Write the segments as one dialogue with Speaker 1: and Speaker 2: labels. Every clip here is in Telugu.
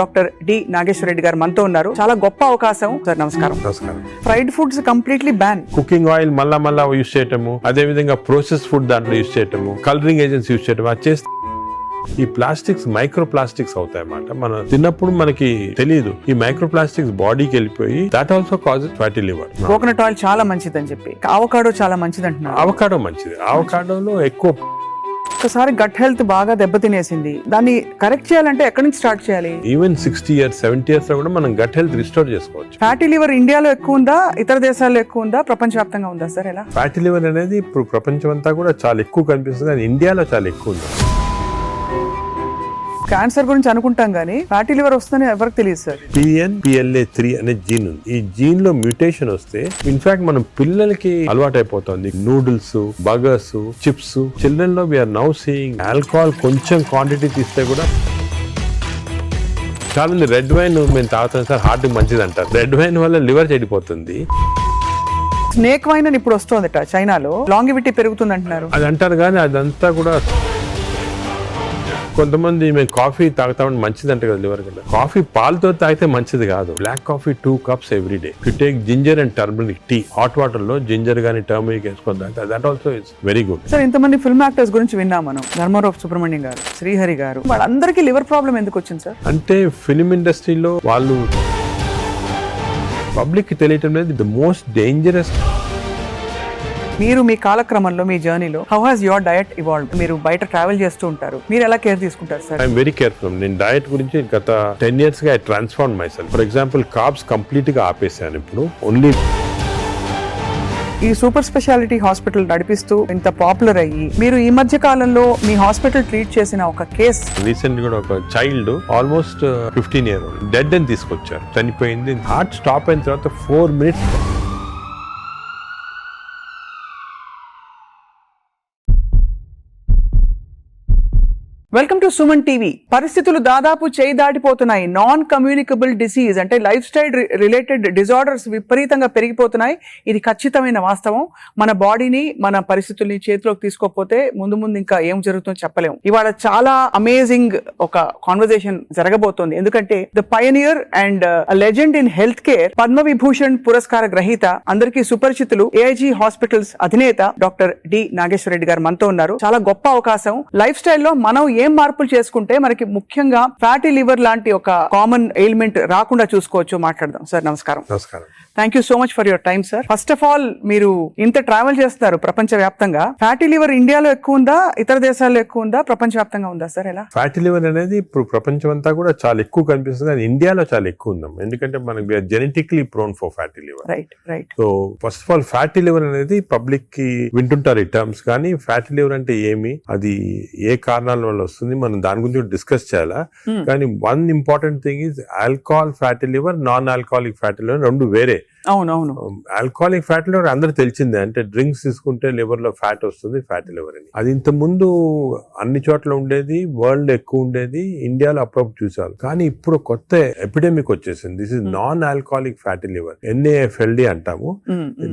Speaker 1: డాక్టర్ డి నాగేశ్వర రెడ్డి గారు మనతో ఉన్నారు. చాలా గొప్ప అవకాశం సార్. నమస్కారం.
Speaker 2: నమస్కారం.
Speaker 1: Fried foods completely ban.
Speaker 2: Cooking oil మళ్ళా యూజ్ చేయటము, అదే విధంగా ప్రాసెస్ ఫుడ్ దాంట్లో యూజ్ చేయటము, కలరింగ్ ఏజెంట్స్ యూజ్ చేయటం, అది చేస్తే ఈ ప్లాస్టిక్స్ మైక్రో ప్లాస్టిక్స్ అవుతాయి అన్నమాట. మనం తిన్నప్పుడు మనకి తెలియదు ఈ మైక్రో ప్లాస్టిక్స్ బాడీకి వెళ్ళిపోయి that also causes fatty liver.
Speaker 1: Coconut oil చాలా మంచిది అని చెప్పి, అవకాడో చాలా మంచిది అంటున్నారు.
Speaker 2: అవకాడో మంచిది. అవకాడోలో ఎక్కువ
Speaker 1: ఒకసారి గట్ హెల్త్ బాగా దెబ్బతినేసింది, దాన్ని కరెక్ట్ చేయాలంటే ఎక్కడి నుంచి స్టార్ట్ చేయాలి?
Speaker 2: ఈవెన్ 60 years 70 years లో కూడా మనం గట్ హెల్త్ రిస్టోర్ చేసుకోవచ్చు.
Speaker 1: ఫ్యాటీ లివర్ ఇండియాలో ఎక్కువ ఉందా, ఇతర దేశాల్లో ఎక్కువ ఉందా, ప్రపంచవ్యాప్తంగా ఉందా సార్? ఎలా?
Speaker 2: ఫ్యాటీ లివర్ అనేది ఇప్పుడు ప్రపంచం అంతా కూడా చాలా ఎక్కువ కనిపిస్తుంది, కానీ ఇండియాలో చాలా ఎక్కువ ఉంది.
Speaker 1: క్యాన్సర్ గురించి అనుకుంటాం కానీ ఫ్యాటీ లివర్ వస్తుందని ఎవరికి తెలియదు సార్.
Speaker 2: PNPLA3 అనే జీన్ ఉంది. ఈ జీన్ లో మ్యూటేషన్ వస్తే ఇన్ఫాక్ట్ మనం పిల్లలకి అలవాటు అయిపోతుంది నూడిల్స్, బర్గర్స్, చిప్స్. చిల్డ్రన్ లో వీఆర్ నౌ సీయింగ్ ఆల్కహాల్ కొంచెం క్వాంటిటీ తీస్తే కూడా చాలా మంది రెడ్ వైన్ మేము తాగుతాం సార్, హార్ట్ మంచిది అంటారు. రెడ్ వైన్ వల్ల లివర్ చెడిపోతుంది.
Speaker 1: స్నేక్ వైన్ అని ఇప్పుడు వస్తుందట చైనాలో, లాంగివిటీ పెరుగుతుంది అంటున్నారు.
Speaker 2: అది అంటారు కానీ అదంతా కూడా కొంతమంది మేము కాఫీ తాగుతామని మంచిది అంటే కదా లివర్ కదా. కాఫీ పాలతో తాగితే మంచిది కాదు. Black coffee 2 cups every day. You take ginger and turmeric tea, hot water లో జింజర్ గానీ టర్మరిక్ వేసుకొని తాగితే that also is very good.
Speaker 1: Sir, ఇంతమంది ఫిల్మ్ యాక్టర్స్ గురించి విన్నాం మనం, ధర్మారావు సుబ్రహ్మణ్యం గారు, శ్రీహరి గారు, వాళ్ళందరికీ లివర్ ప్రాబ్లం ఎందుకు వచ్చింది సార్?
Speaker 2: అంటే ఫిల్మ్ ఇండస్ట్రీలో వాళ్ళు పబ్లిక్ తెలియటం లేదు. The most dangerous.
Speaker 1: మీరు మీ కాలక్రమంలో మీ జర్నీలో how has your diet evolved? మీరు బయట ట్రావెల్ చేస్తూ ఉంటారు, మీరు ఎలా కేర్ తీసుకుంటారు సార్?
Speaker 2: I'm very careful. నేను డయట్ గురించి గత 10 years గా I transform my self. For example carbs complete గా ఆపేసాను. ఇప్పుడు ఓన్లీ
Speaker 1: ఈ సూపర్ స్పెషాలిటీ హాస్పిటల్ నడిపిస్తూ ఇంత పాపులర్ అయ్యి మీరు ఈ మధ్య కాలంలో మీ హాస్పిటల్ ట్రీట్ చేసిన ఒక కేస్,
Speaker 2: రీసెంట్ కూడా ఒక చైల్డ్ ఆల్మోస్ట్ 15 years డెడ్ అని తీసుకొచ్చారు, చనిపోయింది. హార్ట్ స్టాప్ అయిన తర్వాత 4 minutes.
Speaker 1: Welcome to Suman TV. పరిస్థితులు దాదాపు చేయి దాటిపోతున్నాయి. నాన్ కమ్యూనికబుల్ డిసీజ్ అంటే లైఫ్ స్టైల్ రిలేటెడ్ డిజార్డర్స్ విపరీతంగా పెరిగిపోతున్నాయి. ఇది ఖచ్చితమైన వాస్తవం. మన బాడీని, మన పరిస్థితుల్ని చేతిలోకి తీసుకోకపోతే ముందు ఇంకా ఏం జరుగుతుందో చెప్పలేము. ఇవాళ చాలా అమేజింగ్ ఒక కాన్వర్సేషన్ జరగబోతోంది. ఎందుకంటే the pioneer and legend in health care, Padma Vibhushan పురస్కార గ్రహీత, అందరికీ సుపరిచితులు, AIG హాస్పిటల్స్ అధినేత డాక్టర్ డి నాగేశ్వర రెడ్డి గారు మనతో ఉన్నారు. చాలా గొప్ప అవకాశం. లైఫ్ స్టైల్లో మనం ఏం మార్పులు చేసుకుంటే మనకి ముఖ్యంగా ఫ్యాటీ లివర్ లాంటి ఒక కామన్ ఎయిల్మెంట్ రాకుండా చూసుకోవచ్చు, మాట్లాడదాం. సార్ నమస్కారం.
Speaker 2: నమస్కారం.
Speaker 1: Thank you so much for your time sir. First of all, మీరు ఇంత ట్రావెల్ చేస్తారు ప్రపంచ వ్యాప్తంగా. ఫ్యాటీ లివర్ ఇండియాలో ఎక్కువ ఉందా, ఇతర దేశాల్లో ఎక్కువ ఉందా, ప్రపంచ వ్యాప్తంగా ఉందా సార్? ఎలా?
Speaker 2: ఫ్యాటీ లివర్ అనేది ఇప్పుడు ప్రపంచం అంతా కూడా చాలా ఎక్కువ కనిపిస్తుంది, కానీ ఇండియాలో చాలా ఎక్కువ ఉందాం. ఎందుకంటే మనకి genetically prone for fatty liver.
Speaker 1: Right.
Speaker 2: So first of all fatty liver అనేది పబ్లిక్ కి వింటుంటారు ఈ టర్మ్స్, కానీ ఫ్యాటీ లివర్ అంటే ఏమి, అది ఏ కారణాల వల్ల వస్తుంది, మనం దాని గురించి డిస్కస్ చేయాలా. కానీ one important thing is alcohol fatty liver, non alcoholic fatty liver రెండు వేరే.
Speaker 1: అవునవును.
Speaker 2: ఆల్కహాలిక్ ఫ్యాటీ లివర్ అందరూ తెలిసిందే, అంటే డ్రింక్స్ తీసుకుంటే లివర్ లో ఫ్యాట్ వస్తుంది, ఫ్యాటీ లివర్ అని. అది ఇంత ముందు అన్ని చోట్ల ఉండేది, వరల్డ్ ఎక్కువ ఉండేది, ఇండియాలో అప్పుడప్పుడు చూసారు. కానీ ఇప్పుడు కొత్త ఎపిడెమిక్ వచ్చేసింది. This is non alcoholic fatty liver, NAFLD అంటాము.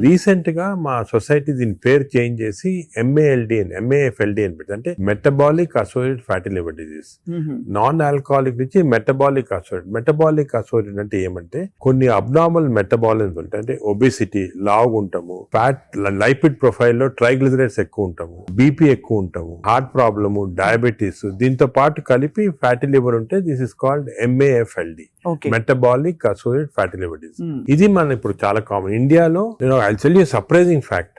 Speaker 2: రీసెంట్ గా మా సొసైటీ దీని పేరు చేంజ్ చేసి MAFLD అని పెట్టి, అంటే metabolic associated fatty liver disease. Non alcoholic నుంచి మెటబాలిక్ అసోసియేటెడ్. మెటబాలిక్ అసోసియేటెడ్ అంటే ఏమంటే కొన్ని అబ్నార్మల్ మెటబాలిజం ఉంటాయి, అంటే ఒబేసిటీ, లావు ఉంటాము, ఫ్యాట్, లైపిడ్ ప్రొఫైల్ లో ట్రైగ్లిజరైడ్స్ ఎక్కువ ఉంటాము, BP ఎక్కువ ఉంటాము, హార్ట్ ప్రాబ్లము, డయాబెటీస్, దీంతో పాటు కలిపి ఫ్యాటీ లివర్ ఉంటే this is called MAFLD, metabolic associated fatty liver disease. ఇది మన ఇప్పుడు చాలా కామన్. ఇండియాలో I tell you surprising fact,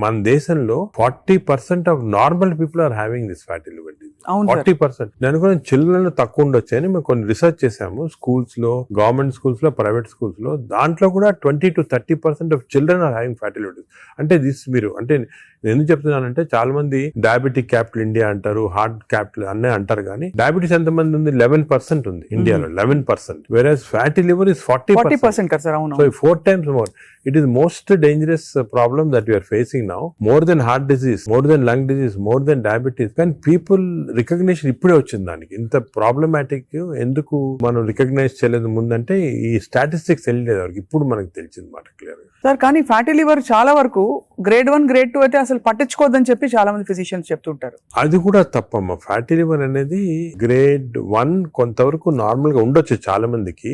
Speaker 2: మన దేశంలో 40% of normal people are having this fatty liver disease. 40%. నేను కూడా చిల్డ్రన్ లో తక్కువ ఉండొచ్చు అని మేము కొన్ని రీసెర్చ్ చేసాము. స్కూల్స్ లో, గవర్నమెంట్ స్కూల్స్ లో, ప్రైవేట్ స్కూల్స్ లో, దాంట్లో కూడా 20 to 30% of children are having fatty liver disease. అంటే దిస్ మీరు అంటే నేను ఎందుకు చెప్తున్నానంటే చాలా మంది డయాబెటిక్ క్యాపిటల్ ఇండియా అంటారు, హార్ట్ క్యాపిటల్ అన్నీ అంటారు, కానీ డయాబెటీస్ ఎంత మంది ఉంది? 11% ఉంది ఇండియాలో, 11%. Whereas fatty liver is 40%.
Speaker 1: కదా సార్? అవును.
Speaker 2: So 4 times more. It is most dangerous problem that we are facing. Facing now, more than heart disease, more than lung disease, more than diabetes. కానీ పీపుల్ రికగ్నిషన్ ఇప్పుడే వచ్చింది దానికి. ఇంత ప్రాబ్లమాటిక్ ఎందుకు మనం రికగ్నైజ్ చేయలేదు ముందంటే ఈ స్టాటిస్టిక్స్ తెలియలేదు ఎవరికి, ఇప్పుడు మనకు తెలిసింది మాట క్లియర్.
Speaker 1: సార్ కానీ ఫ్యాటీ లివర్ చాలా వరకు గ్రేడ్ 1 గ్రేడ్ 2 అయితే అసలు పట్టించుకోవద్దని చెప్పి చాలా మంది ఫిజిషియన్స్ చెప్తుంటారు.
Speaker 2: అది కూడా తప్పమ్మా. ఫ్యాటీ లివర్ అనేది గ్రేడ్ 1 కొంతవరకు నార్మల్ గా ఉండొచ్చు చాలా మందికి,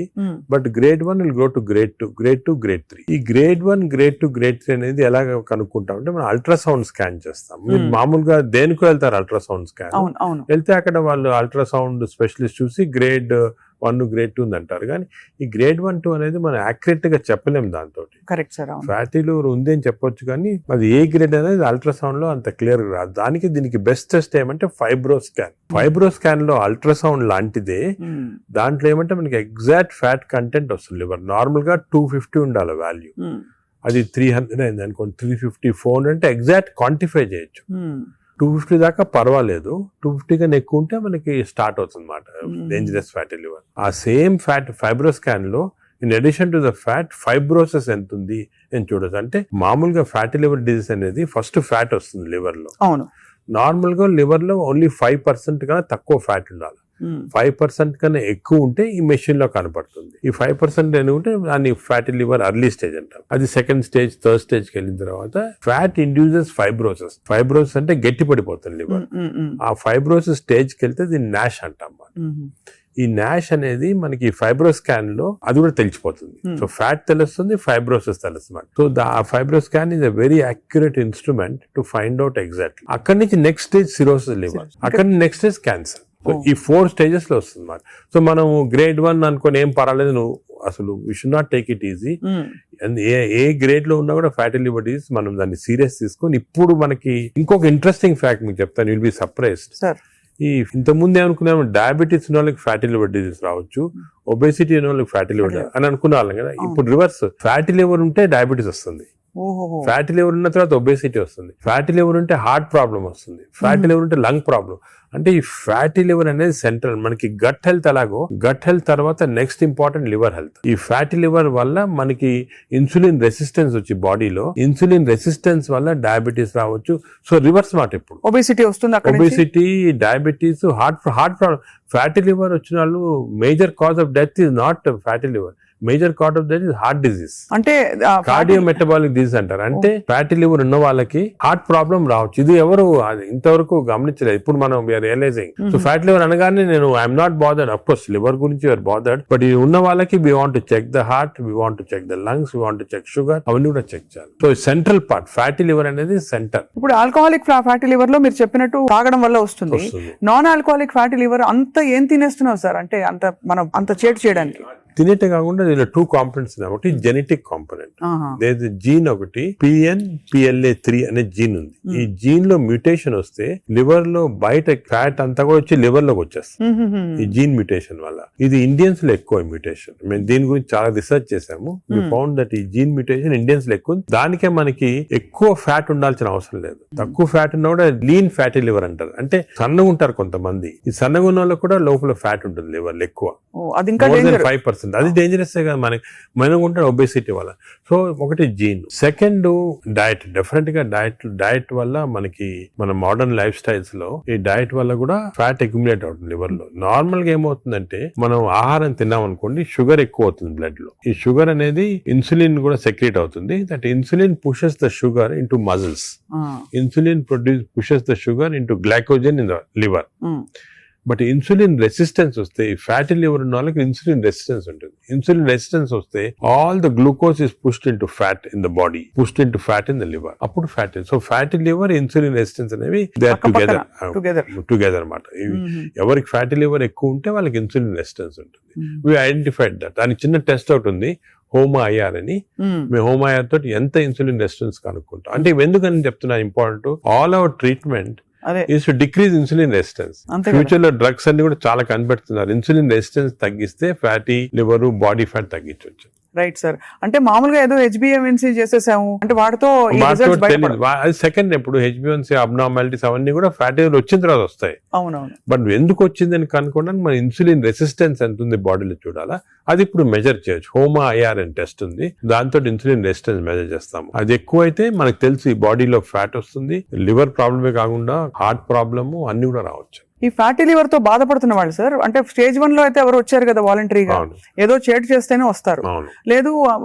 Speaker 2: but grade 1 will go to grade 2, grade 2, grade 3. ఈ గ్రేడ్ 1, గ్రేడ్ 2, గ్రేడ్ 3 అనేది ఎలాగ కనుక్కుంటాం అంటే మనం అల్ట్రాసౌండ్ స్కాన్ చేస్తాం. మీరు మామూలుగా దేనికో వెళ్తారు అల్ట్రాసౌండ్ స్కాన్, వెళ్తే అక్కడ వాళ్ళు అల్ట్రాసౌండ్ స్పెషలిస్ట్ చూసి గ్రేడ్ 1, గ్రేడ్ 2 అంటారు. కానీ ఈ గ్రేడ్ 1, 2 అనేది మనం యాక్యురేట్ గా చెప్పలేము దాంతో.
Speaker 1: Correct sir.
Speaker 2: ఫ్యాటీ లివర్ ఉంది అని చెప్పొచ్చు కానీ అది ఏ గ్రేడ్ అనేది అల్ట్రాసౌండ్ లో అంత క్లియర్ గా రాదు. దానికి దీనికి బెస్ట్ టెస్ట్ ఏమంటే ఫైబ్రో స్కాన్. ఫైబ్రో స్కాన్ లో అల్ట్రాసౌండ్ లాంటిదే, దాంట్లో ఏమంటే మనకి ఎగ్జాక్ట్ ఫ్యాట్ కంటెంట్ వస్తుంది. లివర్ నార్మల్ గా 250 ఉండాలి వాల్యూ, అది 300 అయింది అనుకోండి, 350, 400 అంటే ఎగ్జాక్ట్ క్వాంటిఫై చేయొచ్చు. 250 దాకా పర్వాలేదు, 250 కన్నా ఎక్కువ ఉంటే మనకి స్టార్ట్ అవుతుంది అన్నమాట డేంజరస్ ఫ్యాటీ లివర్. ఆ సేమ్ ఫ్యాట్ ఫైబ్రో స్కాన్ లో in addition to the fat fibrosis ఎంత ఉంది అని చూడొచ్చు. అంటే మామూలుగా ఫ్యాటీ లివర్ డిజీజ్ అనేది ఫస్ట్ ఫ్యాట్ వస్తుంది లివర్ లో.
Speaker 1: అవును,
Speaker 2: నార్మల్ గా లివర్ లో ఓన్లీ 5% కన్నా తక్కువ ఫ్యాట్ ఉండాలి. 5% కన్నా ఎక్కువ ఉంటే ఈ మెషిన్ లో కనపడుతుంది. ఈ 5% ఉంటే దాన్ని ఫ్యాటీ లివర్ అర్లీ స్టేజ్ అంటాం. అది సెకండ్ స్టేజ్, థర్డ్ స్టేజ్ కి వెళ్ళిన తర్వాత ఫ్యాట్ ఇండ్యూసెస్ ఫైబ్రోసిస్. ఫైబ్రోసిస్ అంటే గట్టి పడిపోతుంది లివర్. ఆ ఫైబ్రోసిస్ స్టేజ్ కి వెళ్తే దీన్ని నాష్ అంటాం. ఈ నాష్ అనేది మనకి ఫైబ్రో స్కాన్ లో అది కూడా తెలిసిపోతుంది. సో ఫ్యాట్ తెలుస్తుంది, ఫైబ్రోసిస్ తెలుస్తుంది. సో ఆ fibro scan is a very accurate instrument to find out exactly. అక్కడి నుంచి నెక్స్ట్ స్టేజ్ సిరోసిస్ లివర్, అక్కడి నుంచి నెక్స్ట్ స్టేజ్ క్యాన్సర్. సో ఈ 4 స్టేజెస్ లో వస్తుంది అన్నమాట. సో మనం గ్రేడ్ 1 అనుకుని ఏం పర్వాలేదు, నువ్వు అసలు we should not take it easy. A grade లో ఉన్నా కూడా ఫ్యాటీ లివర్ డిసీజ్ మనం దాన్ని సీరియస్ తీసుకొని, ఇప్పుడు మనకి ఇంకొక ఇంట్రెస్టింగ్ ఫ్యాక్ట్ మీకు చెప్తాను, విల్ బి సర్ప్రైజ్డ్. ఈ ఇంతకుముందు ఏమనుకున్నాము, డయాబెటీస్ ఉన్న వాళ్ళకి ఫ్యాటీ లివర్ డిసీజ్ రావచ్చు, ఒబేసిటీ ఉన్న వాళ్ళకి ఫ్యాటీ లివర్ అని అనుకునే వాళ్ళం కదా. ఇప్పుడు రివర్స్, ఫ్యాటీ లివర్ ఉంటే డయాబెటీస్ వస్తుంది, ఫ్యాటీ లివర్ ఉన్న తర్వాత ఒబేసిటీ వస్తుంది, ఫ్యాటీ లివర్ ఉంటే హార్ట్ ప్రాబ్లం వస్తుంది, ఫ్యాటీ లివర్ ఉంటే లంగ్ ప్రాబ్లం. అంటే ఈ ఫ్యాటీ లివర్ అనేది సెంట్రల్. మనకి గట్ హెల్త్ ఎలాగో, గట్ హెల్త్ తర్వాత నెక్స్ట్ ఇంపార్టెంట్ లివర్ హెల్త్. ఈ ఫ్యాటీ లివర్ వల్ల మనకి ఇన్సులిన్ రెసిస్టెన్స్ వచ్చి బాడీలో, ఇన్సులిన్ రెసిస్టెన్స్ వల్ల డయాబెటీస్ రావచ్చు. సో రివర్స్ మాట, ఇప్పుడు
Speaker 1: ఒబేసిటీ వస్తుంది,
Speaker 2: obesity, diabetes, heart problem. Fatty liver వచ్చిన వాళ్ళు major cause of death is not fatty liver, major cause of death is heart disease, అంటే కార్డియో మెటబాలిక్ డిసీజ్ అంటారు. అంటే ఫ్యాటీ లివర్ ఉన్న వాళ్ళకి హార్ట్ ప్రాబ్లం రావచ్చు. ఇది ఎవరు ఇంతవరకు గమనించలేదు, ఇప్పుడు మనం we are realising. So fatty liver అనగానే నేను I'm not bothered, of course liver గురించి యూఆర్ బాదర్డ్, బట్ ఇది ఉన్న వాళ్ళకి we want to check the heart, we want to check the lungs, we want to check sugar, అవన్నీ కూడా చెక్ చేయాలి. So central part fatty liver అనేది సెంటర్.
Speaker 1: ఇప్పుడు ఆల్కహాలిక్ ఫ్యాటీ లివర్ లో మీరు చెప్పినట్టు తాగడం వల్ల వస్తుంది. నాన్ ఆల్కహాలిక్ ఫ్యాటీ లివర్ అంత ఏం తినేస్తున్నావు సార్, అంటే అంత మనం అంత చేటు చేయడానికి?
Speaker 2: తినేటే కాకుండా దీనిలో 2 కాంపోనెంట్స్ ఉన్నాయి. ఒకటి జెనెటిక్ కాంపోనెంట్, జీన్ ఒకటి PNPLA3 అనే జీన్ ఉంది. ఈ జీన్ లో మ్యూటేషన్ వస్తే లివర్ లో బయట ఫ్యాట్ అంతా కూడా వచ్చి లివర్ లోకి వచ్చేస్తుంది ఈ జీన్ మ్యూటేషన్ వల్ల. ఇది ఇండియన్స్ లో ఎక్కువ మ్యూటేషన్. మేము దీని గురించి చాలా రీసెర్చ్ చేసాము. వి ఫౌండ్ దట్ ఈ జీన్ మ్యూటేషన్ ఇండియన్స్ లో ఎక్కువ. దానికే మనకి ఎక్కువ ఫ్యాట్ ఉండాల్సిన అవసరం లేదు. తక్కువ ఫ్యాట్ ఉన్నా కూడా లీన్ ఫ్యాటీ లివర్ అంటారు. అంటే సన్నగా ఉంటారు కొంతమంది, ఈ సన్నగా ఉన్న వాళ్ళకి కూడా లోపల ఫ్యాట్ ఉంటుంది లివర్ లో ఎక్కువ, 5%. అది డేంజరస్ గా మనం ఉంటాడు ఒబేసిటీ వల్ల. సో ఒకటి జీన్. Second diet. డెఫినెట్ గా డైట్ వల్ల మనకి మన మోడర్న్ లైఫ్ స్టైల్స్ లో ఈ డైట్ వల్ల కూడా ఫ్యాట్ అక్యుములేట్ అవుతుంది లివర్ లో. నార్మల్ గా ఏమవుతుందంటే మనం ఆహారం తిన్నాం అనుకోండి, షుగర్ ఎక్కువ అవుతుంది బ్లడ్ లో. ఈ షుగర్ అనేది ఇన్సులిన్ కూడా సెక్రేట్ అవుతుంది. That insulin pushes the sugar into muscles. Insulin pushes the sugar into glycogen in the liver. But insulin resistance వస్తే, ఫ్యాటీ లివర్ ఉన్న వాళ్ళకి ఇన్సులిన్ రెసిస్టెన్స్ ఉంటుంది. ఇన్సులిన్ రెసిస్టెన్స్ వస్తే all the glucose is pushed into fat in the body, pushed into fat in the liver. అప్పుడు fatty. So fatty liver, insulin resistance అనేవి దే ఆర్ టుగెదర్ అన్నమాట. ఎవరికి ఫ్యాటీ లివర్ ఎక్కువ ఉంటే వాళ్ళకి ఇన్సులిన్ రెసిస్టెన్స్ ఉంటుంది. We identified that. దానికి చిన్న టెస్ట్ అవుట్ ఉంది, HOMA-IR అని. మేము HOMA-IR తోటి ఎంత ఇన్సులిన్ రెసిస్టెన్స్ కనుక్కుంటాం. అంటే ఎందుకని చెప్తున్నా important, all our treatment is to decrease insulin resistance. Future లో డ్రగ్స్ అన్ని కూడా చాలా కనిపెడుతున్నారు. ఇన్సులిన్ రెసిస్టెన్స్ తగ్గిస్తే ఫ్యాటీ లివర్, బాడీ ఫ్యాట్ తగ్గించవచ్చు.
Speaker 1: Right sir. అంటే మామూలుగా ఏదో హెచ్బిఎంఎన్సీ చేసేసాము అంటే వాటితో ఈ రిజల్ట్స్ బయటపడవు.
Speaker 2: అది సెకండ్. ఇప్పుడు హెచ్బిఎన్సీ అబ్నార్మాలిటీస్ అవన్నీ కూడా ఫ్యాటీ లివర్ వచ్చిన తర్వాత వస్తాయి.
Speaker 1: అవునవును.
Speaker 2: బట్ ఎందుకు వచ్చిందని కనుక్కోవడానికి మన ఇన్సులిన్ రెసిస్టెన్స్ ఎంత ఉంది బాడీలో చూడాలా. అది ఇప్పుడు మెజర్ చేయొచ్చు. హోమా ఐఆర్ఎన్ టెస్ట్ ఉంది, దాంతో ఇన్సులిన్ రెసిస్టెన్స్ మెజర్ చేస్తాము. అది ఎక్కువ అయితే మనకు తెలిసి బాడీలో ఫ్యాట్ వస్తుంది, లివర్ ప్రాబ్లమే కాకుండా హార్ట్ ప్రాబ్లము అన్ని కూడా రావచ్చు.
Speaker 1: ఈ ఫ్యాటీ లివర్ తో బాధపడుతున్న వాళ్ళు సార్, అంటే స్టేజ్ 1 లో అయితే ఎవరు వచ్చారు కదా వాలంటరీగా, ఏదో చేట్ చేస్తేనే వస్తారు, లేదు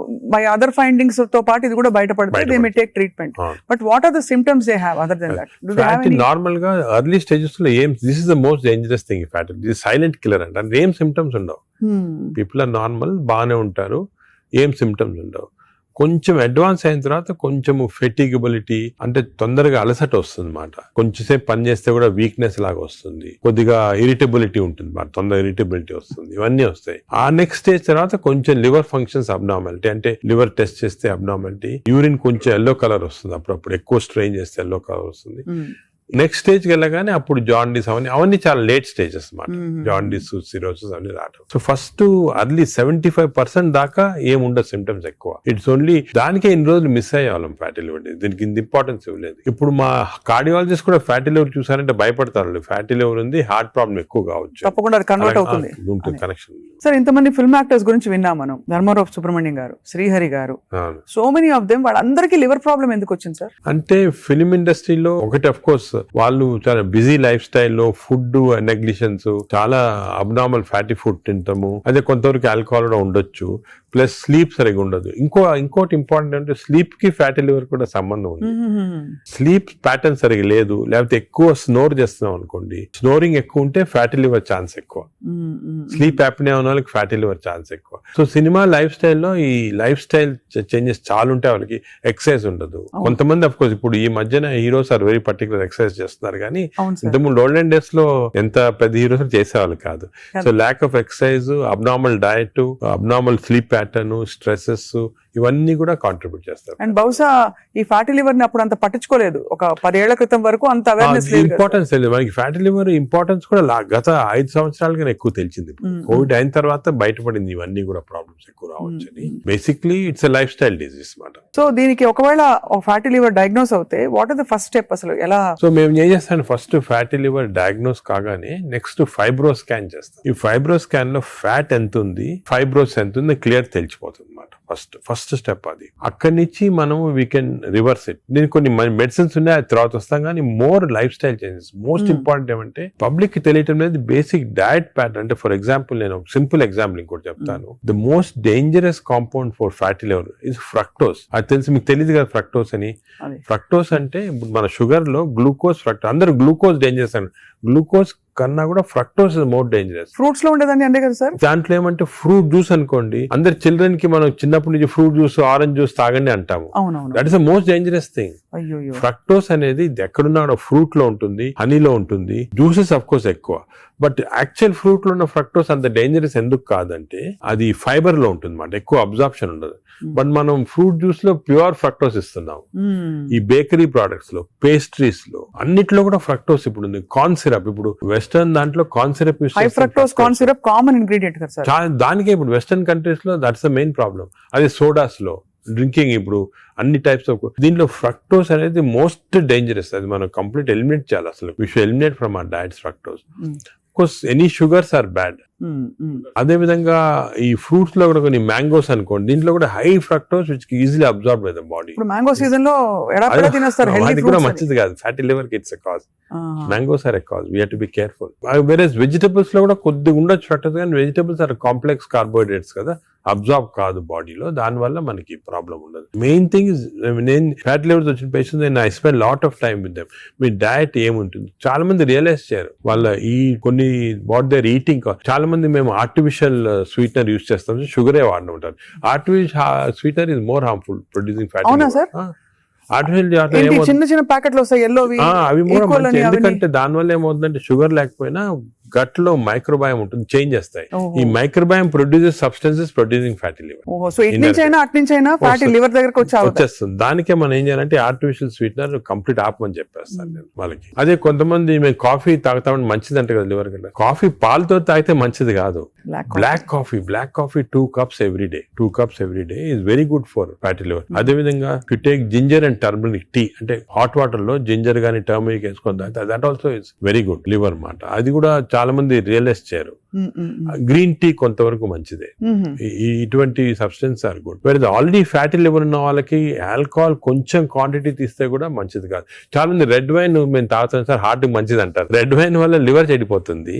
Speaker 1: బై అదర్ ఫైండింగ్స్ తో పాటు ఇది కూడా బయటపడితే they may take treatment. But what are the symptoms they have other than that?
Speaker 2: Normal గా ఎర్లీ స్టేజెస్ లో ఏం, this is the most dangerous thing fat, ఇది సైలెంట్ కిల్లర్ అంటే ఏం సిమ్టమ్స్ ఉండవు. పీపుల్ ఆర్ నార్మల్, బాగానే ఉంటారు, ఏం సిమ్టమ్స్ ఉండవు. కొంచెం అడ్వాన్స్ అయిన తర్వాత కొంచెము ఫెటిగబిలిటీ అంటే తొందరగా అలసట వస్తుంది అన్నమాట. కొంచెంసేపు పని చేస్తే కూడా వీక్నెస్ లాగా వస్తుంది, కొద్దిగా ఇరిటబిలిటీ ఉంటుంది అన్నమాట, తొందరగా ఇరిటబిలిటీ వస్తుంది, ఇవన్నీ వస్తాయి. ఆ నెక్స్ట్ స్టేజ్ తర్వాత కొంచెం లివర్ ఫంక్షన్స్ అబ్నార్మాలిటీ, అంటే లివర్ టెస్ట్ చేస్తే అబ్నార్మాలిటీ, యూరిన్ కొంచెం ఎల్లో కలర్ వస్తుంది, అప్పుడప్పుడు ఎక్కువ స్ట్రెయిన్ చేస్తే ఎల్లో కలర్ వస్తుంది. నెక్స్ట్ స్టేజ్కి వెళ్ళగానే అప్పుడు జాండీస్ అవన్నీ చాలా లేట్ స్టేజెస్ అన్నమాట. జాండీస్, సిరోసిస్ అవన్నీ రావడం. సో ఫస్ట్ అర్లీ 75% దాకా ఏముండదు సిమ్టమ్స్ ఎక్కువ. ఇట్స్ ఓన్లీ దానికే ఇన్ని రోజులు మిస్ అయ్యేవాళ్ళం ఫ్యాటీ లివర్, దీనికి ఇంత ఇంపార్టెన్స్ ఇవ్వలేదు. ఇప్పుడు మా కార్డియాలజిస్ట్ కూడా ఫ్యాటీ లివర్ చూసారంటే భయపడతారు, ఫ్యాటీ లివర్ ఉంది, హార్ట్ ప్రాబ్లం ఎక్కువ కావచ్చు,
Speaker 1: తప్పకుండా కన్వర్ట్ అవుతుంది
Speaker 2: కనెక్షన్.
Speaker 1: సార్ ఇంతమంది ఫిల్మ్ యాక్టర్స్ గురించి విన్నాం మనం, ధర్మారావు సుబ్రహ్మణ్యం గారు, శ్రీహరి గారు, సో మెనీ ఆఫ్ దెమ్, వాళ్ళందరికీ లివర్ ప్రాబ్లం ఎందుకు వచ్చింది సార్?
Speaker 2: అంటే ఫిల్మ్ ఇండస్ట్రీలో ఒకటి అఫ్ కోర్స్ వాళ్ళు చాలా బిజీ లైఫ్ స్టైల్లో ఫుడ్ నెగ్లిజెన్స్, చాలా అబ్నార్మల్ ఫ్యాటీ ఫుడ్ తింటాము, అదే కొంతవరకు ఆల్కహాల్ కూడా ఉండొచ్చు, ప్లస్ స్లీప్ సరిగా ఉండదు. ఇంకోటి ఇంపార్టెంట్ అంటే స్లీప్ కి ఫ్యాటీ లివర్ కూడా సంబంధం ఉంది. స్లీప్ ప్యాటర్న్ సరిగా లేదు, లేకపోతే ఎక్కువ స్నోర్ చేస్తున్నాం అనుకోండి, స్నోరింగ్ ఎక్కువ ఉంటే ఫ్యాటీ లివర్ ఛాన్స్ ఎక్కువ, స్లీప్ యాప్నియా ఉన్న వాళ్ళకి ఫ్యాటీ లివర్ ఛాన్స్ ఎక్కువ. సో సినిమా లైఫ్ స్టైల్లో ఈ లైఫ్ స్టైల్ చేంజెస్ చాలా ఉంటాయి, వాళ్ళకి ఎక్సర్సైజ్ ఉండదు. కొంతమంది అఫ్ కోర్స్ ఇప్పుడు ఈ మధ్యన heroes are very particular exercise చేస్తున్నారు, కానీ ఇంతకుముందు ఓల్డెన్ డేస్ లో ఎంత పెద్ద హీరోస్ చేసేవాళ్ళు కాదు. So lack of exercise, abnormal diet, abnormal sleep pattern, stresses, ఇవన్నీ కూడా కాంట్రిబ్యూట్ చేస్తారు.
Speaker 1: అండ్ బహుశా ఈ ఫ్యాటీ లివర్ ని అప్పుడు అంత పట్టించుకోలేదు, ఒక 10 ఏళ్ల క్రితం వరకు అంత అవేర్నెస్ లేదు,
Speaker 2: ఇంపార్టెన్స్ తెలియదు మనకి. ఫ్యాటీ లివర్ ఇంపార్టెన్స్ కూడా గత 5 సంవత్సరాలుగా ఎక్కువ తెలిసింది. కోవిడ్ అయిన తర్వాత బయటపడింది ఇవన్నీ కూడా ప్రాబ్లమ్స్ ఎక్కువ రావచ్చు అని. Basically it's a lifestyle disease మాట.
Speaker 1: సో దీనికి ఒకవేళ ఫ్యాటీ లివర్ డయాగ్నోస్ అవుతే what are the first step అసలు ఎలా?
Speaker 2: సో మేము ఏం చేస్తాను, ఫస్ట్ ఫ్యాటీ లివర్ డయాగ్నోస్ కాగానే నెక్స్ట్ ఫైబ్రో స్కాన్ చేస్తాం. ఈ ఫైబ్రో స్కాన్ లో ఫ్యాట్ ఎంత ఉంది, ఫైబ్రోస్ ఎంత ఉంది క్లియర్ తెలిసిపోతుంది అన్నమాట. ఫస్ట్ స్టెప్ అది. అక్కడి నుంచి మనం వీ కెన్ రివర్స్ ఇట్. దీనికి కొన్ని మెడిసిన్స్ ఉన్నాయి, అది తర్వాత వస్తాం, కానీ more life style changes. Most important ఏమంటే పబ్లిక్ కి తెలియటం లేదు బేసిక్ డయట్ ప్యాటర్న్. అంటే ఫర్ ఎగ్జాంపుల్ నేను సింపుల్ ఎగ్జాంపుల్ ఇంకోటి చెప్తాను. The most dangerous compound for fatty liver is fructose. అది తెలిసి మీకు తెలియదు కదా ఫ్రక్టోస్ అని. ఫ్రక్టోస్ అంటే మన షుగర్ లో గ్లూకోజ్, ఫ్రక్టోస్, అందరూ గ్లూకోజ్ డేంజరస్ అని, గ్లూకోజ్ కన్నా కూడా fructose is more dangerous.
Speaker 1: Fruits లో ఉండేదాన్ని అంతే కదా సార్.
Speaker 2: దాంట్లో ఏమంటే ఫ్రూట్ జ్యూస్ అనుకోండి, అందరు చిల్డ్రన్ కి మనం చిన్నప్పటి నుంచి ఫ్రూట్ జ్యూస్, ఆరెంజ్ జ్యూస్ తాగండి అంటాము. That is the most dangerous thing. Fructose అనేది ఎక్కడున్నా ఫ్రూట్ లో ఉంటుంది, హనీలో ఉంటుంది, జ్యూసెస్ అఫ్ కోర్స్ ఎక్కువ. బట్ యాక్చువల్ ఫ్రూట్ లో ఉన్న ఫ్రక్టోస్ అంత డేంజరస్ ఎందుకు కాదంటే అది ఫైబర్ లో ఉంటుంది అన్నమాట, ఎక్కువ అబ్జార్ప్షన్ ఉండదు. బట్ మనం ఫ్రూట్ జ్యూస్ లో ప్యూర్ ఫ్రక్టోస్ ఇస్తున్నాం. ఈ బేకరీ ప్రొడక్ట్స్ లో, పేస్ట్రీస్ లో, అన్నిట్లో కూడా ఫ్రక్టోస్ ఇప్పుడు ఉంది. కార్న్ సిరప్, ఇప్పుడు వెస్టర్న్ దాంట్లో కార్న్ సిరప్ యూస్ చేస్తారు.
Speaker 1: Fructose corn syrup common ingredient కదా సార్.
Speaker 2: దానికే ఇప్పుడు వెస్టర్న్ కంట్రీస్ లో దట్స్ ద మెయిన్ ప్రాబ్లం. అదే సోడాస్ లో, డ్రింకింగ్, ఇప్పుడు అన్ని టైప్స్ ఆఫ్, దీంట్లో ఫ్రక్టోస్ అనేది మోస్ట్ డేంజరస్. అది మనం కంప్లీట్ ఎలిమినేట్ చేయాలి అసలు. We should eliminate from our diets fructose. Course any sugars are bad. అదే విధంగా ఈ ఫ్రూట్స్ లో కూడా కొన్ని మ్యాంగోస్ అనుకోండి, దీంట్లో కూడా high fructose which easily absorb by the body.
Speaker 1: ఇప్పుడు మ్యాంగో సీజన్ లో
Speaker 2: అది కూడా మంచిది కాదు, ఫ్యాటీ లివర్ కి it's a cause. Mangoes are a cause, we have to be careful. వేరేస్ వెజిటబుల్స్ లో కూడా కొద్దిగా ఉండొచ్చు ఫ్రక్టోస్, కానీ వెజిటబుల్స్ ఆర్ కాంప్లెక్స్ కార్బోహైడ్రేట్స్ కదా, అబ్జార్బ్ కాదు బాడీలో, దాని వల్ల మనకి ప్రాబ్లం ఉండదు. మెయిన్ థింగ్ ఇస్, నేను ఫ్యాటీ లివర్స్ వచ్చిన పేషెంట్స్ నేను I spend lot of time with them. Me diet ఏముంటుంది, చాలా మంది రియలైజ్ చేయరు వాళ్ళ ఈ కొన్ని వాట్ దేర్ ఈటింగ్. చాలా మంది మేము ఆర్టిఫిషియల్ స్వీట్నర్ యూజ్ చేస్తాం, షుగరే వాడిన ఉంటారు. Artificial sweetener is more harmful producing fatty.
Speaker 1: చిన్న చిన్న ప్యాకెట్లు వస్తాయి,
Speaker 2: అవి ఎందుకంటే దానివల్ల ఏమవుతుందంటే షుగర్ లేకపోయినా గట్ లో మైక్రోబయామ్ ఉంటుంది, చేంజ్ చేస్తాయి.
Speaker 1: ఓహో.
Speaker 2: ఈ microbiome produces substances producing fatty liver.
Speaker 1: ఓహో, సో ఇటు నుంచి అయినా అటు నుంచి అయినా ఫ్యాటీ లివర్ దగ్గరకు
Speaker 2: వచ్చేస్తుంది. దానికే మనం ఏం చేయాలంటే ఆర్టిఫిషియల్ స్వీట్నర్ కంప్లీట్ ఆపమని చెప్పేస్తాను నేను వాళ్ళకి. అదే కొంతమంది మేము కాఫీ తాగుతామని మంచిది అంటే కదా లివర్ కన్నా, కాఫీ పాలతో తాగితే మంచిది కాదు. Black coffee 2 cups every day is very good for fatty liver. అదే విధంగా you take ginger and turmeric tea, అంటే హాట్ వాటర్ లో జింజర్ గానీ టర్మరిక్ వేసుకొని తాగితే that also is very good liver మాట. అది కూడా చాలా మంది రియలైజ్ చేయరు. గ్రీన్ టీ కొంతవరకు మంచిదే. ఇటువంటి సబ్స్టెన్స్ ఆర్ గుడ్. వేరే ఆల్రెడీ ఫ్యాటీ లివర్ ఉన్న వాళ్ళకి ఆల్కహాల్ కొంచెం క్వాంటిటీ తీస్తే కూడా మంచిది కాదు. చాలా మంది రెడ్ వైన్ మేము తాగుతాం సార్ హార్ట్ కి మంచిది అంటారు. రెడ్ వైన్ వల్ల లివర్ చెడిపోతుంది,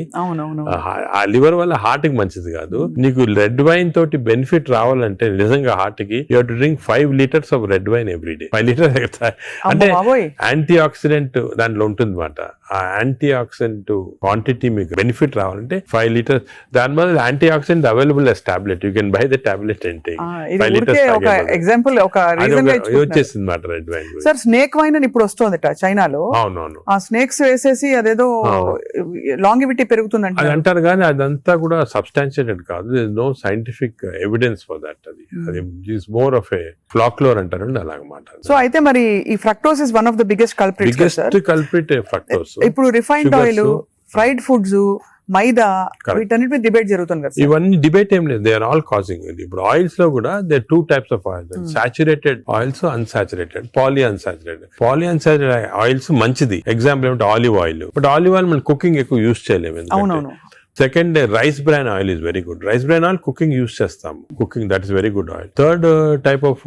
Speaker 2: ఆ లివర్ వల్ల హార్ట్ కి మంచిది కాదు. నీకు రెడ్ వైన్ తోటి బెనిఫిట్ రావాలంటే నిజంగా హార్ట్ కి you have to drink 5 liters of red wine every day. 5 liters అంటే యాంటీ ఆక్సిడెంట్ దాంట్లో ఉంటుంది అన్నమాట. ఆ యాంటీ ఆక్సిడెంట్ క్వాంటిటీ మీకు బెనిఫిట్ రావాలంటే 5 liters. దాని వల్ల anti oxidant available as tablet. You can buy the tablet and take 5 liters.
Speaker 1: ఒక ఎగ్జాంపుల్, ఒక రీజన్ గా
Speaker 2: వచ్చేసింది అన్నమాట red wine.
Speaker 1: Sir snake wine అని ఇప్పుడు వస్తుందట చైనాలో.
Speaker 2: అవునవును,
Speaker 1: ఆ స్నేక్స్ వేసేసి అదేదో లాంగివిటీ పెరుగుతుందంట
Speaker 2: అది అంటారు, కానీ అదంతా కూడా సబ్స్టాన్షియేటెడ్ కాదు. No scientific evidence for that. అది is more of a folklore అంటారు అలాగమాట.
Speaker 1: సో అయితే మరి ఈ fructose is one of the biggest
Speaker 2: culprit fructose.
Speaker 1: ఇప్పుడు refined oil, fried foods, maida, వీటన్నిటి డిబేట్ జరుగుతుంది కదా.
Speaker 2: ఇవన్నీ డిబేట్ ఏం లేదు, దే ఆర్ ఆల్ కాజింగ్. ఇప్పుడు ఆయిల్స్ లో కూడా they 2 types of oils, saturated oils, unsaturated, polyunsaturated oils మంచిది. ఎగ్జాంపుల్ ఏమంటే olive oil. But olive oil మనం కుకింగ్ ఎక్కువ యూజ్ చేయలేము.
Speaker 1: అవునవును.
Speaker 2: Second, rice bran oil is very good. Rice bran oil cooking use చేస్తాం, cooking that is very good oil. Third type of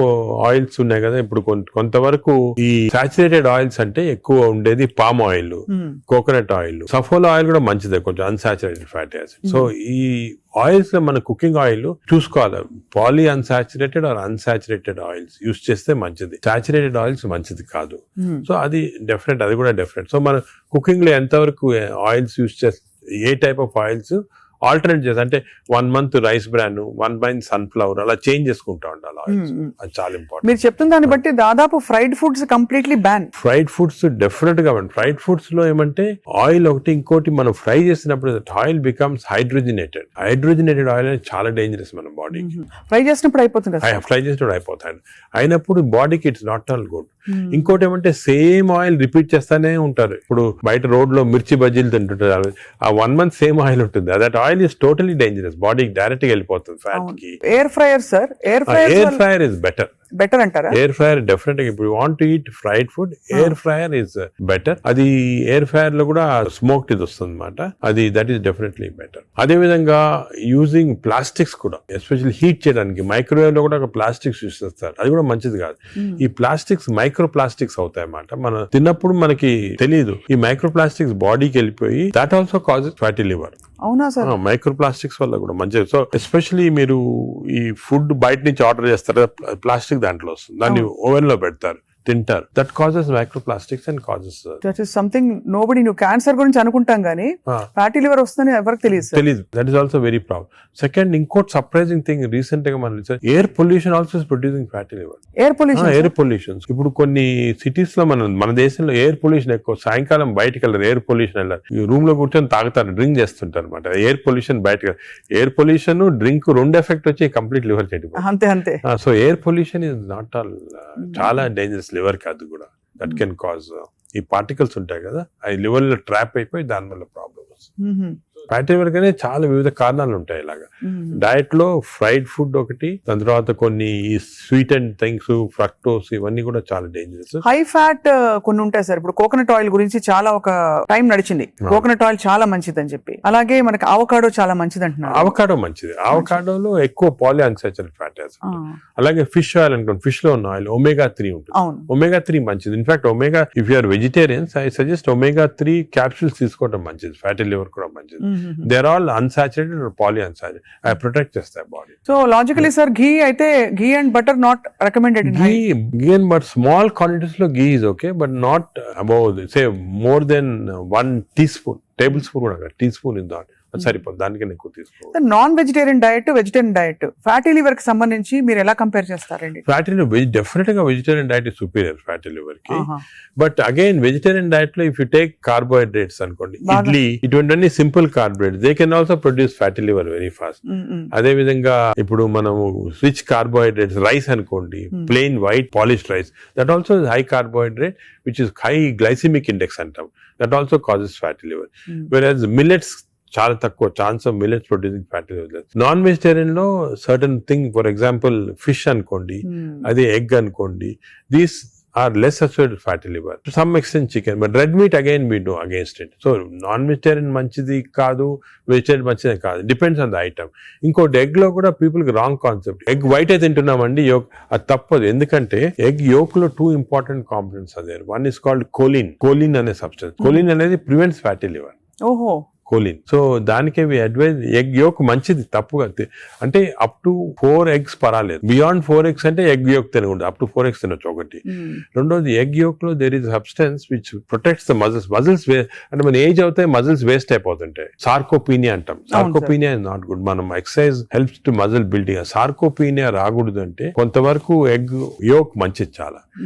Speaker 2: oils ఉన్నాయి కదా ఇప్పుడు కొంతవరకు. ఈ సాచురేటెడ్ ఆయిల్స్ అంటే ఎక్కువ ఉండేది palm oil, coconut oil, Saffola oil కూడా మంచిదే, కొంచెం అన్సాచురేటెడ్ ఫ్యాటీ యాసిడ్. సో ఈ ఆయిల్స్ లో మన కుకింగ్ ఆయిల్ చూసుకోవాలి, polyunsaturated or unsaturated oils use చేస్తే మంచిది. సాచురేటెడ్ ఆయిల్స్ మంచిది కాదు. సో అది డిఫరెంట్, అది కూడా డిఫరెంట్. సో మన కుకింగ్ లో ఎంతవరకు ఆయిల్స్ యూజ్ చేస్తే, ఏ టైప్ ఆఫ్ ఆయిల్స్ ఆల్టర్నేట్ చేసి, అంటే 1 month rice bran, 1 month sunflower, అలా చేంజ్ చేసుకుంటా ఉండాలి ఆయిల్స్. అది చాలా ఇంపార్టెంట్.
Speaker 1: మీరు చెప్తున్న దాన్ని బట్టి దాదాపు fried foods completely ban.
Speaker 2: Fried foods definite గా బ్యాన్. ఫ్రైడ్ ఫుడ్స్ లో ఏమంటే ఆయిల్ ఒకటి, ఇంకోటి మనం ఫ్రై చేసినప్పుడు ఆయిల్ బికమ్స్ హైడ్రోజనేటెడ్ ఆయిల్ అనేది చాలా డేంజరస్ మన బాడీకి.
Speaker 1: ఫ్రై చేసినప్పుడు అయిపోతుంది.
Speaker 2: అయినప్పుడు బాడీకి ఇట్స్ నాట్ ఆల్ గుడ్. ఇంకోటి ఏమంటే సేమ్ ఆయిల్ రిపీట్ చేస్తానే ఉంటారు. ఇప్పుడు బయట రోడ్ లో మిర్చి బజ్జీలు తింటుంటారు, ఆ 1 month సేమ్ ఆయిల్ ఉంటుంది. That oil is totally dangerous, బాడీకి డైరెక్ట్ గా వెళ్ళిపోతుంది ఫ్యాట్ కి.
Speaker 1: Air fryer sir, air fryer
Speaker 2: is
Speaker 1: better అంటారా?
Speaker 2: ఎయిర్ ఫ్రైయర్ డెఫినెట్ గా, ఇప్పుడు want to eat fried food, air fryer is better. అది ఎయిర్ ఫ్రైయర్ లో కూడా స్మోక్డ్ ఇది వస్తుంది అనమాట. అది దట్ ఈస్ డెఫినెట్లీ బెటర్. అదే విధంగా యూజింగ్ ప్లాస్టిక్స్ కూడా, ఎస్పెషల్లీ హీట్ చేయడానికి మైక్రోవేవ్ లో కూడా ప్లాస్టిక్స్ యూజ్ చేస్తారు, అది కూడా మంచిది కాదు. ఈ ప్లాస్టిక్స్ మైక్రో ప్లాస్టిక్స్ అవుతాయి అన్నమాట. మనం తిన్నప్పుడు మనకి తెలియదు, ఈ మైక్రో ప్లాస్టిక్స్ బాడీకి వెళ్ళిపోయి that also causes fatty liver.
Speaker 1: అవునా సార్?
Speaker 2: మైక్రో ప్లాస్టిక్స్ వల్ల కూడా మంచిది. సో ఎస్పెషల్లీ మీరు ఈ ఫుడ్ బయట నుంచి ఆర్డర్ చేస్తారు, ప్లాస్టిక్ దాంట్లో వస్తుంది, దాన్ని ఓవెన్ లో పెడతారు, తింటారు. That causes microplastics and causes
Speaker 1: that is something nobody. నువ్వు క్యాన్సర్ గురించి అనుకుంటాం కానీ ఫ్యాటీ లివర్ వస్తుందని ఎవరికి తెలియదు.
Speaker 2: That is also very problem. Second, ఇంకోటి సర్ప్రైజింగ్ థింగ్, రీసెంట్ గా మనం air pollution also is producing fatty liver. Air pollution ఇప్పుడు కొన్ని సిటీస్ లో మన దేశంలో ఎయిర్ పొల్యూషన్ ఎక్కువ. సాయంకాలం బయటకు వెళ్ళారు, ఎయిర్ పొల్యూషన్ వెళ్ళారు, రూమ్ లో కూర్చొని తాగుతారు, డ్రింక్ చేస్తుంటారు అనమాట. ఎయిర్ పొల్యూషన్ బయటకు, ఎయిర్ పొల్యూషన్ డ్రింక్ 2 ఎఫెక్ట్ వచ్చి కంప్లీట్ లివర్ చెడిపోతుంది.
Speaker 1: అంతే.
Speaker 2: So air pollution is not all, చాలా డేంజరస్ లివర్ కి. అది కూడా దట్ కెన్ కాజ్, ఈ పార్టికల్స్ ఉంటాయి కదా, అవి లివర్ లో ట్రాప్ అయిపోయి దాని వల్ల ప్రాబ్లమ్ వస్తుంది. ఫ్యాటీ లివర్ గానే చాలా వివిధ కారణాలు ఉంటాయి. ఇలాగా డయట్ లో ఫ్రైడ్ ఫుడ్ ఒకటి, దాని తర్వాత కొన్ని స్వీట్ అండ్ థింగ్స్, ఫ్రక్టోస్, ఇవన్నీ కూడా చాలా డేంజరస్.
Speaker 1: హై ఫ్యాట్ కొన్ని ఉంటాయి సార్. ఇప్పుడు కోకోనట్ ఆయిల్ గురించి చాలా ఒక టైం నడిచింది, కోకోనట్ ఆయిల్ చాలా మంచిది అని చెప్పి. అలాగే మనకి అవకాడో చాలా మంచిది అంటున్నారు.
Speaker 2: అవకాడో మంచిది. అవకాడోలో ఎక్కువ పాలీ అన్సాచురేటెడ్ ఫ్యాటీ యాసిడ్. అలాగే ఫిష్ ఆయిల్ అనుకోండి, ఫిష్ లో ఉన్న ఆయిల్ omega 3 ఉంటుంది. omega 3 మంచిది. In fact omega, if you are vegetarians, I suggest omega 3 capsules తీసుకోవడం మంచిది. ఫ్యాటీ లివర్ కూడా మంచిది. They are all unsaturated or poly unsaturated. అవి ప్రొటెక్ట్ చేస్తాయి body.
Speaker 1: So logically sir, ghee అయితే ghee and butter not recommended.
Speaker 2: Ghee and but small quantities లో ghee is okay, but not above say more than 1 teaspoon, table spoon కూడా టీ స్పూన్ ఇస్ నాట్. అది సరిపోదు, దానికన్నా ఎక్కువ తీసుకోవాలి.
Speaker 1: Non vegetarian diet, vegetarian diet, fatty liver కి సంబంధించి మీరు ఎలా కంపేర్ చేస్తారండి?
Speaker 2: ఫ్యాటీ లివర్ డెఫినెట్ గా vegetarian diet is superior fatty liver కి. బట్ అగైన్ వెజిటేరియన్ డైట్ లో ఇఫ్ యూ టేక్ కార్బోహైడ్రేట్స్ అనుకోండి, ఇడ్లీ ఇటువంటి simple carbohydrates, they can also produce fatty liver very fast. అదే విధంగా ఇప్పుడు మనము రిచ్ కార్బోహైడ్రేట్స్, రైస్ అనుకోండి, plain white polished rice, that also high carbohydrate which is high glycemic index అంటాం, that also causes fatty liver. Whereas millets చాలా తక్కువ chance of millets producing fatty liver. Non vegetarian లో certain thing, for example fish అనుకోండి, అదే ఎగ్ అనుకోండి, these are less associated with fatty liver. To some extent chicken, but red meat again we know against it. So non-vegetarian manchidi kaadu, vegetarian manchidi kaadu. Depends on the item. Inkoti egg lo kuda people ki wrong concept. Egg white e tintunnamandi, yolk adi tappadu. Endukante egg yolk lo two important components are there. One is called choline. Choline ane substance. Choline anedi prevents fatty liver.
Speaker 1: ఓహో,
Speaker 2: కోలిన్. సో దానికే అడ్వైజ్ ఎగ్ యోక్ మంచిది, తప్పుగా అంటే అప్ టు 4 eggs పర్వాలేదు. బియాండ్ 4 eggs అంటే ఎగ్ యోక్ తినకూడదు, అప్ టు 4 eggs తినొచ్చు ఒకటి. రెండోది ఎగ్ యోక్ లో there is substance which protects the muscles. అంటే మన ఏజ్ అవుతాయి మజిల్స్ వేస్ట్ అయిపోతుంటాయి. సార్కోపీనియా అంటాం. Sarcopenia is not good. మనం exercise helps to muscle building. Sarcopenia రాకూడదు అంటే కొంతవరకు ఎగ్ యోక్ మంచిది చాలా.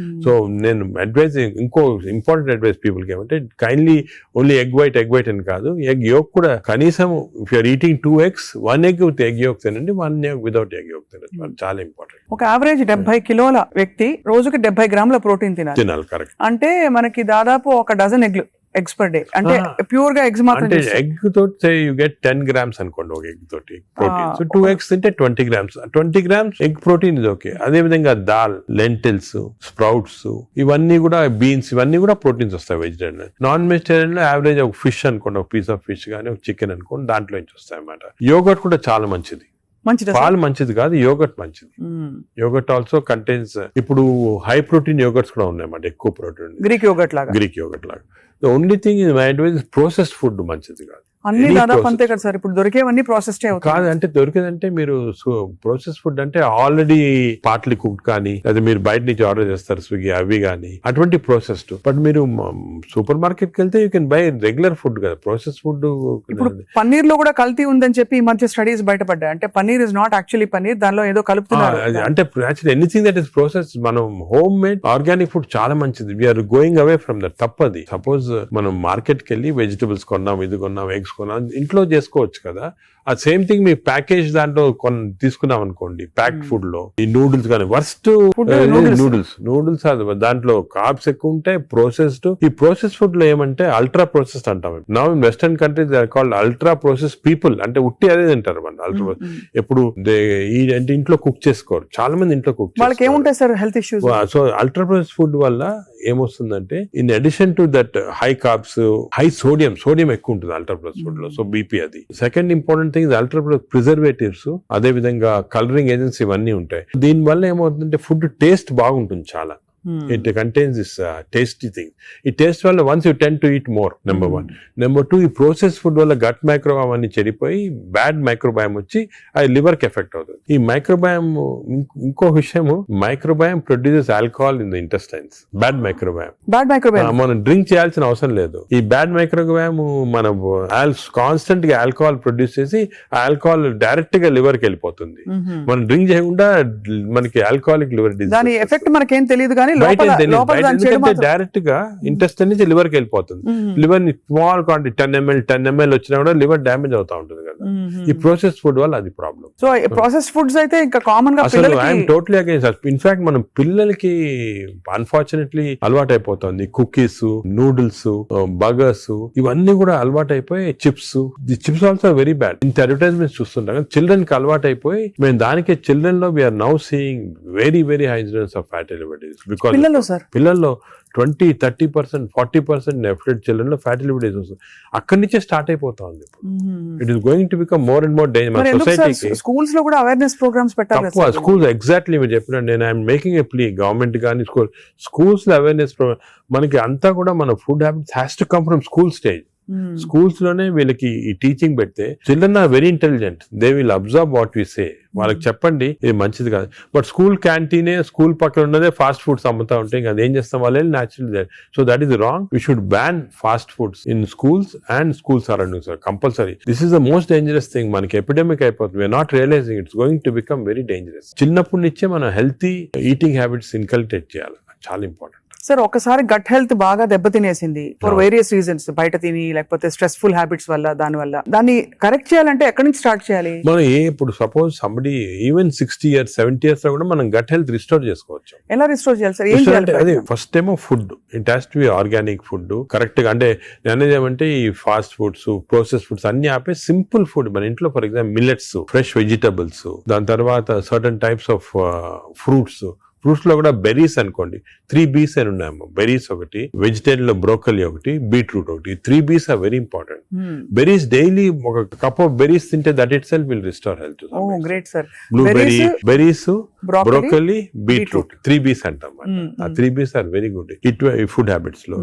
Speaker 2: సో నేను అడ్వైజ్, ఇంకో ఇంపార్టెంట్ అడ్వైజ్ పీపుల్ కి ఏమంటే కైండ్లీ ఓన్లీ ఎగ్ వైట్ అని కాదు, ఎగ్ యోక్ కూడా కనీసం if you are eating 2 eggs, 1 egg with egg yolk తినండి, 1 egg వితౌట్ ఎగ్ యోక్ తినండి. చాలా ఇంపార్టెంట్.
Speaker 1: ఒక యావరేజ్ 70 కిలోల వ్యక్తి రోజుకి 70 గ్రాముల ప్రోటీన్ తినాలి.
Speaker 2: కరెక్ట్. అంటే
Speaker 1: మనకి దాదాపు ఒక డజన్ ఎగ్స్ పర్ డే. అంటే ప్యూర్ గా ఎగ్స్ మాత్రం.
Speaker 2: అంటే ఎగ్ తోటి యు గెట్ 10 grams అనుకోండి ఒక ఎగ్ తోటి ప్రోటీన్. సో 2 eggs తింటే 20 grams. 20 grams ఎగ్ ప్రోటీన్ ఇది ఓకే. అదే విధంగా దాల్, లెంటిల్స్, స్ప్రౌట్స్, ఇవన్నీ కూడా బీన్స్, ఇవన్నీ కూడా ప్రోటీన్స్ వస్తాయి వెజిటేరియన్. నాన్ వెజిటేరియన్ లో యావరేజ్ ఒక ఫిష్ అనుకోండి, ఒక పీస్ ఆఫ్ ఫిష్ కానీ ఒక చికెన్ అనుకోండి, దాంట్లో నుంచి వస్తాయి అన్నమాట. యోగర్ట్ కూడా చాలా మంచిది. పాలు మంచిది కాదు, యోగర్ట్ మంచిది. యోగర్ట్ ఆల్సో కంటైన్స్, ఇప్పుడు హై ప్రోటీన్ యోగర్ట్స్ కూడా ఉన్నాయన్నమాట, ఎక్కువ ప్రోటీన్.
Speaker 1: గ్రీక్ యోగర్ట్ లాగా.
Speaker 2: The only thing is my advice is processed food మంచిది కాదు.
Speaker 1: అన్ని దాదాపు అంతే కదా సార్, ఇప్పుడు దొరికేవన్నీ ప్రాసెస్డ్
Speaker 2: కాదు. అంటే దొరికేదంటే మీరు ప్రాసెస్ ఫుడ్ అంటే ఆల్రెడీ పార్ట్లీ కుక్డ్ కానీ, లేదా మీరు బయట నుంచి ఆర్డర్ చేస్తారు స్విగ్గీ అవి కానీ, అటువంటి ప్రాసెస్డ్. బట్ మీరు సూపర్ మార్కెట్ కి వెళ్తే you can by regular food కదా. ప్రాసెస్ ఫుడ్
Speaker 1: ఇప్పుడు పన్నీర్ లో కూడా కల్తీ ఉందని చెప్పి ఈ మధ్య స్టడీస్ బయటపడ్డాయి. అంటే paneer is not actually paneer, దానిలో ఏదో కలుపుతున్నారు.
Speaker 2: అంటే actually anything that is process, మనం హోమ్ మేడ్ ఆర్గానిక్ ఫుడ్ చాలా మంచిది. We are going away from that. తప్పది. సపోజ్ మనం మార్కెట్ కి వెళ్ళి వెజిటబుల్స్ కొన్నాం, ఇది కొన్నాం, ఎగ్స్ కొన్నాం, ఇంట్లో చేసుకోవచ్చు కదా. ఆ సేమ్ థింగ్ మీ ప్యాకేజ్ దాంట్లో తీసుకున్నాం అనుకోండి, ప్యాక్డ్ ఫుడ్ లో ఈ నూడిల్స్ కానీ, వర్స్ట్ నూడిల్స్ దాంట్లో కార్బ్స్ ఎక్కువ ఉంటాయి, ప్రాసెస్డ్. ఈ ప్రాసెస్ ఫుడ్ లో ఏమంటే అల్ట్రా ప్రాసెస్డ్ అంటాం. Now in western countries they are called ultra process people. అంటే ఉట్టి అదే తింటారు మన అల్ట్రా. ఎప్పుడు అంటే ఇంట్లో కుక్ చేసుకోరు చాలా మంది, ఇంట్లో కుక్
Speaker 1: వాళ్ళకి ఏముంటాయి sir health issues.
Speaker 2: So ultra process food వల్ల ఏమొస్తుందంటే, in addition to that high carbs, high sodium ఎక్కువ ఉంటుంది అల్ట్రా ప్రాసెస్ ఫుడ్ లో. సో బీపీ అది. Second important thing ultra preservatives, అదే విధంగా కలరింగ్ ఏజెంట్స్ ఇవన్నీ ఉంటాయి. దీని వల్ల ఏమవుతుందంటే ఫుడ్ టేస్ట్ బాగుంటుంది చాలా. It contains this tasty thing. ఈ టేస్ట్ వల్ల once you tend to eat more, number 1. Number 2, ఈ ప్రాసెస్ ఫుడ్ వల్ల గట్ మైక్రోబయామ్ అన్ని చెడిపోయి బ్యాడ్ మైక్రోబయామ్ వచ్చి అది లివర్ కి ఎఫెక్ట్ అవుతుంది. ఈ మైక్రోబయామ్, ఇంకో విషయము, microbiome produces alcohol in the intestines. Bad microbiome మనం డ్రింక్ చేయాల్సిన అవసరం లేదు. ఈ బ్యాడ్ మైక్రోబయామ్ మనం కాన్స్టెంట్ గా ఆల్కహాల్ ప్రొడ్యూస్ చేసి ఆల్కహాల్ డైరెక్ట్ గా లివర్ కి వెళ్ళిపోతుంది. మనం డ్రింక్ చేయకుండా మనకి ఆల్కహాలిక్ లివర్ డిసీజ్.
Speaker 1: దాని ఎఫెక్ట్ మనకేం తెలియదు కానీ
Speaker 2: డైరెక్ట్ గా ఇంటెస్టైన్ నుంచి లివర్ కి వెళ్ళిపోతుంది. లివర్ ని స్మాల్ క్వాంటిటీ 10 ml వచ్చినా కూడా లివర్ డ్యామేజ్ అవుతా ఉంటుంది కదా. ఈ ప్రాసెస్ ఫుడ్ వల్ల అది ప్రాబ్లం.
Speaker 1: సో ప్రాసెస్ ఫుడ్స్ అయితే ఇంకా కామన్ గా
Speaker 2: అసలు ఐఎమ్ టోటలీ అగైన్స్. ఇన్ఫాక్ట్ మనం పిల్లలకి అన్ఫార్చునేట్లీ అలవాటు అయిపోతుంది. కుకీస్, నూడిల్స్, బర్గర్స్ ఇవన్నీ కూడా అలవాటు అయిపోయి, చిప్స్ ఆల్సో వెరీ బ్యాడ్. ఇంత అడ్వర్టైజ్మెంట్స్ చూస్తుంటాం. చిల్డ్రన్ కి అలవాటు అయిపోయి మేము దానికి చిల్డ్రన్ లో we are now seeing very high incidence of fatty liver disease. పిల్లల్లో 20-30%, 40% నెఫ్లెట్ చిల్డ్రన్ లో ఫ్యాటీ లివర్ డిసీజ్ వస్తుంది. అక్కడి నుంచే స్టార్ట్ అయిపోతా ఉంది. It is going to become more and more danger. సొసైటీకి
Speaker 1: స్కూల్స్ లో కూడా అవేర్నెస్ ప్రోగ్రామ్స్ పెట్టాలి.
Speaker 2: స్కూల్స్ ఎగ్జాక్ట్లీ మీరు చెప్పిన, నేను I'm making a plea, government కానీ స్కూల్స్ లో అవేర్నెస్ ప్రోగ్రామ్. మనకి అంతా కూడా మన food habits has to come from school stage. Schools లోనే వీళ్ళకి ఈ టీచింగ్ పెడితే children are very intelligent, they will observe what we say. వాళ్ళకి చెప్పండి ఇది మంచిది కాదు. బట్ స్కూల్ క్యాంటీనే, స్కూల్ పక్కన ఉన్నదే ఫాస్ట్ ఫుడ్స్ అమ్ముతా ఉంటే ఇంకా అదేం చేస్తాం వాళ్ళు natural. So that is wrong. We should ban fast foods in schools and school surroundings compulsory. This is the most dangerous thing. మనకి ఎపిడమిక్ అయిపోతుంది. We are not realising it's going to become very dangerous. చిన్నప్పటి నుంచే మనం హెల్తీ ఈటింగ్ హ్యాబిట్స్ ఇన్కల్కేట్ చేయాలి. చాలా ఇంపార్టెంట్.
Speaker 1: సార్ ఒకసారి గట్ హెల్త్ బాగా దెబ్బతినేసింది ఫర్ వేరియస్ రీజన్స్, బయట తిని లేకపోతే స్ట్రెస్ఫుల్ హ్యాబిట్స్ వల్ల, దాన్ని కరెక్ట్ చేయాలంటే ఎక్కడి నుంచి స్టార్ట్ చేయాలి?
Speaker 2: మనం ఇప్పుడు suppose somebody even 60 years 70 years లో కూడా మనం గట్ హెల్త్ రిస్టోర్ చేసుకోవచ్చు.
Speaker 1: ఎలా రిస్టోర్ చేయాలి సార్? ఏం చేయాలి?
Speaker 2: అదే ఫస్ట్ ఏమో food, it has to be organic food correct గా. అంటే నేను ఏమంటే ఈ ఫాస్ట్ ఫుడ్స్, ప్రాసెస్ ఫుడ్స్ అన్ని ఆపే సింపుల్ ఫుడ్ మన ఇంట్లో, for example millets, fresh vegetables, దాని తర్వాత సర్టన్ టైప్స్ ఆఫ్ ఫ్రూట్స్ లో కూడా బెర్రీస్ అనుకోండి, 3 B's అని ఉన్నాము. బెర్రీస్ ఒకటి, వెజిటేరియన్ లో బ్రోకలీ ఒకటి, బీట్రూట్ ఒకటి. 3 B's are very important. Berries daily ఒక కప్ ఆఫ్ బెర్రీస్ తింటే that itself will restore health.
Speaker 1: Great sir.
Speaker 2: Blueberry, berries, broccoli, beetroot, 3 B's అంటాం. ఆ 3 B's ఆర్ వెరీ గుడ్ ఈ ఫుడ్ హ్యాబిట్స్ లో.